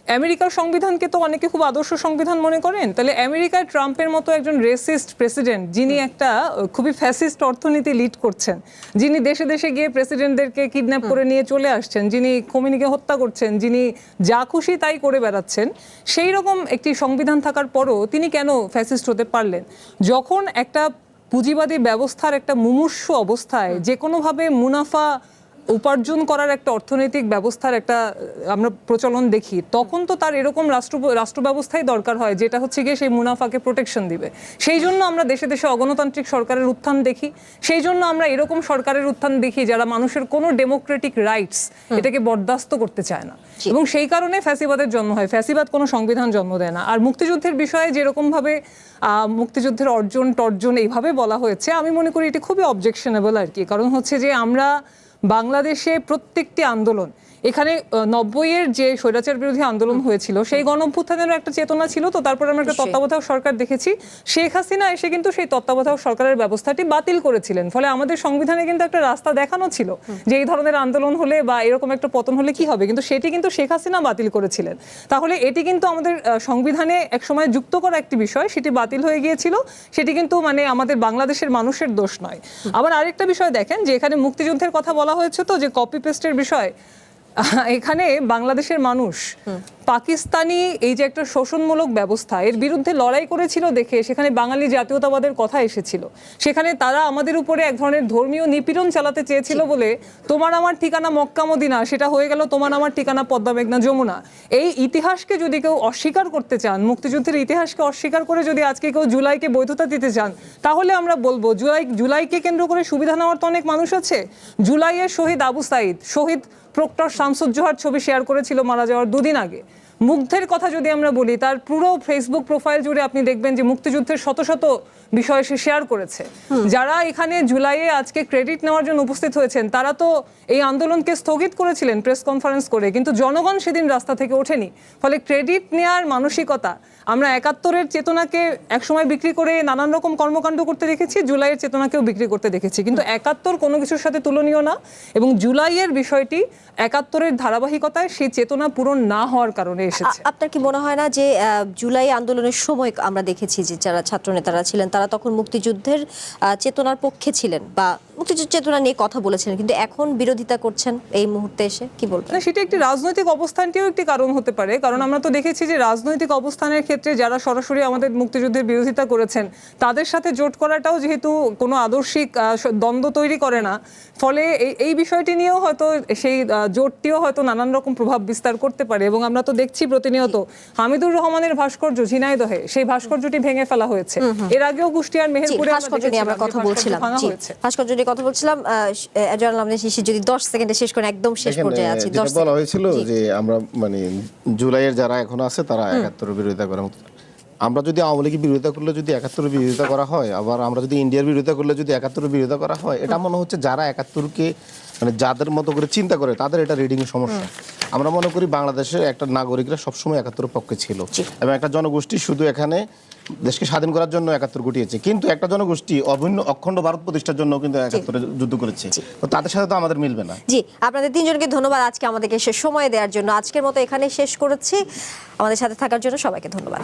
আমেরিকার সংবিধানকে তো অনেকে খুব আদর্শ সংবিধান মনে করেন, তাহলে আমেরিকায় ট্রাম্পের মতো একজন রেসিস্ট প্রেসিডেন্ট, যিনি একটা খুবই ফ্যাসিস্ট অর্থনীতি লিড করছেন, যিনি দেশে দেশে গিয়ে প্রেসিডেন্টদেরকে কিডন্যাপ করে নিয়ে চলে আসছেন, যিনি খোমেনিকে হত্যা করছেন, যিনি যা খুশি তাই করে বেড়াচ্ছেন, সেই রকম একটি সংবিধান থাকার পরও তিনি কেন ফ্যাসিস্ট হতে পারলেন? যখন একটা পুঁজিবাদী ব্যবস্থার একটা মুমূর্ষু অবস্থায় যে কোনোভাবে মুনাফা উপার্জন করার একটা অর্থনৈতিক ব্যবস্থার একটা আমরা প্রচলন দেখি, তখন তো তার এরকম রাষ্ট্র ব্যবস্থাই দরকার হয় যেটা হচ্ছে গিয়ে সেই মুনাফাকে প্রোটেকশন দিবে। সেই জন্য আমরা দেশে দেশে অগণতান্ত্রিক সরকারের উত্থান দেখি, সেই জন্য আমরা এরকম সরকারের উত্থান দেখি যারা মানুষের কোনো ডেমোক্রেটিক রাইটস এটাকে বরদাস্ত করতে চায় না, এবং সেই কারণে ফ্যাসিবাদের জন্ম হয়। ফ্যাসিবাদ কোনো সংবিধান জন্ম দেয় না। আর মুক্তিযুদ্ধের বিষয়ে যেরকম ভাবে মুক্তিযুদ্ধের অর্জন এইভাবে বলা হয়েছে, আমি মনে করি এটি খুবই অবজেকশনেবল আর কি। কারণ হচ্ছে যে আমরা বাংলাদেশে প্রত্যেকটি আন্দোলন, এখানে 90-এর যে স্বৈরাচার বিরোধী আন্দোলন হয়েছিল সেই গণঅভ্যুত্থানেরও একটা চেতনা ছিল। তো তারপরে আমরা একটা তত্ত্বাবধায়ক সরকার দেখেছি, শেখ হাসিনা এসে কিন্তু সেই তত্ত্বাবধায়ক সরকারের ব্যবস্থাটি বাতিল করেছিলেন। ফলে আমাদের সংবিধানে কিন্তু একটা রাস্তা দেখানো ছিল যে এই ধরনের আন্দোলন হলে বা এরকম একটা পতন হলে কি হবে, কিন্তু সেটি কিন্তু শেখ হাসিনা বাতিল করেছিলেন। তাহলে এটি কিন্তু আমাদের সংবিধানে একসময় যুক্ত করা একটি বিষয়, সেটি বাতিল হয়ে গিয়েছিল। সেটি কিন্তু মানে আমাদের বাংলাদেশের মানুষের দোষ নয়। আবার আরেকটা বিষয় দেখেন যে এখানে মুক্তিযুদ্ধের কথা বলা হয়েছে, তো যে কপি পেস্টের বিষয়, এখানে বাংলাদেশের মানুষ পাকিস্তানি এই যে একটা শোষণমূলক ব্যবস্থা এর বিরুদ্ধে লড়াই করেছিল দেখে সেখানে বাঙালি জাতীয়তাবাদের কথা এসেছিল। সেখানে তারা আমাদের উপরে এক ধরনের ধর্মীয় নিপীড়ন চালাতে চেয়েছিল বলে তোমার আমার ঠিকানা মক্কা মদিনা সেটা হয়ে গেল তোমার আমার ঠিকানা পদ্মা মেঘনা যমুনা। এই ইতিহাসকে যদি কেউ অস্বীকার করতে চান, মুক্তিযুদ্ধের ইতিহাসকে অস্বীকার করে যদি আজকে কেউ জুলাইকে বৈধতা দিতে চান, তাহলে আমরা বলবো জুলাইকে কেন্দ্র করে সুবিধা নেওয়ার তো অনেক মানুষ আছে। জুলাইয়ের শহীদ আবু সাইদ, শহীদ প্রক্টর শামসুজ্জোহার ছবি শেয়ার করেছিল মারা যাওয়ার 2 দিন আগে। মুগ্ধের কথা যদি আমরা বলি, তার পুরো ফেসবুক প্রোফাইল জুড়ে আপনি দেখবেন যে মুক্তিযুদ্ধের শত শত বিষয় সে শেয়ার করেছে। যারা এখানে জুলাইয়ে আজকে ক্রেডিট নেওয়ার জন্য উপস্থিত হয়েছেন তারা তো এই আন্দোলনকে স্থগিত করেছিলেন প্রেস কনফারেন্স করে, কিন্তু জনগণ সেদিন রাস্তা থেকে ওঠেনি। ফলে ক্রেডিট নেওয়ার মানসিকতা, আমরা 71-এর চেতনাকে একসময় বিক্রি করে নানান রকম কর্মকাণ্ড করতে দেখেছি, জুলাইয়ের চেতনাকেও বিক্রি করতে দেখেছি, কিন্তু 71 কোনো কিছুর সাথে তুলনীয় না। এবং জুলাইয়ের বিষয়টি 71-এর ধারাবাহিকতায় সেই চেতনা পূরণ না হওয়ার কারণে এসেছে। আপনার কি মনে হয় না যে জুলাই আন্দোলনের সময় আমরা দেখেছি যে যারা ছাত্রনেতারা ছিলেন তারা তখন মুক্তিযুদ্ধের চেতনার পক্ষে ছিলেন বা মুক্তিযুদ্ধ চেতনা নিয়ে কথা বলেছেন, কিন্তু এখন বিরোধিতা করছেন এই মুহূর্তে এসে, কি বলবেন? না, সেটা একটি রাজনৈতিক অবস্থানটিও একটি কারণ হতে পারে। কারণ আমরা তো দেখেছি যে রাজনৈতিক অবস্থানের ক্ষেত্রে যারা সরাসরি আমাদের মুক্তিযুদ্ধের বিরোধিতা করেছেন তাদের সাথে জোট করাটাও যেহেতু কোনো আদর্শিক দ্বন্দ্ব তৈরি করে না, ফলে এই বিষয়টি নিয়েও হয়তো সেই জোটটিও হয়তো নানান রকম প্রভাব বিস্তার করতে পারে। এবং আমরা তো দেখছি পাচ্ছি প্রতিনিয়ত হামিদুর রহমানের ভাস্কর্য ঝিনাইদহে, সেই ভাস্কর্যটি ভেঙে ফেলা হয়েছে। এর আগেও কুষ্টিয়ার মেহেরপুরে ভাস্কর্য নিয়ে আমরা কথা বলছিলাম, ভাস্কর্য নিয়ে কথা বলছিলাম। জানালাম যে শিশির যদি 10 সেকেন্ডে শেষ করেন, একদম শেষ পর্যায়ে আছি। যেটা বলা হয়েছিল যে আমরা মানে জুলাইয়ের যারা এখন আছে তারা 71 বিরোধিতা করে, আমরা যদি আওয়ামী লীগের বিরোধিতা করলে যদি 71 বিরোধিতা করা হয়, আবার আমরা যদি ইন্ডিয়ার বিরোধিতা করলে যদি 71 বিরোধিতা করা হয়, এটা মনে হচ্ছে যারা 71কে মানে যাদের মতো করে চিন্তা করে তাদের এটা রিডিং এর সমস্যা। আমরা মনে করি বাংলাদেশের একটা নাগরিকরা সবসময় 71 পক্ষে ছিল এবং একটা জনগোষ্ঠী শুধু এখানে দেশকে স্বাধীন করার জন্য 71 ঘটিয়েছে, কিন্তু একটা জনগোষ্ঠী অভিন্ন অখণ্ড ভারত প্রতিষ্ঠার জন্য কিন্তু 71 যুদ্ধ করেছে। তো তাদের সাথে তো আমাদের মিলবে না। জি, আপনাদের তিনজনকে ধন্যবাদ আজকে আমাদেরকে সে সময় দেওয়ার জন্য। আজকের মতো এখানেই শেষ করেছি। আমাদের সাথে থাকার জন্য সবাইকে ধন্যবাদ।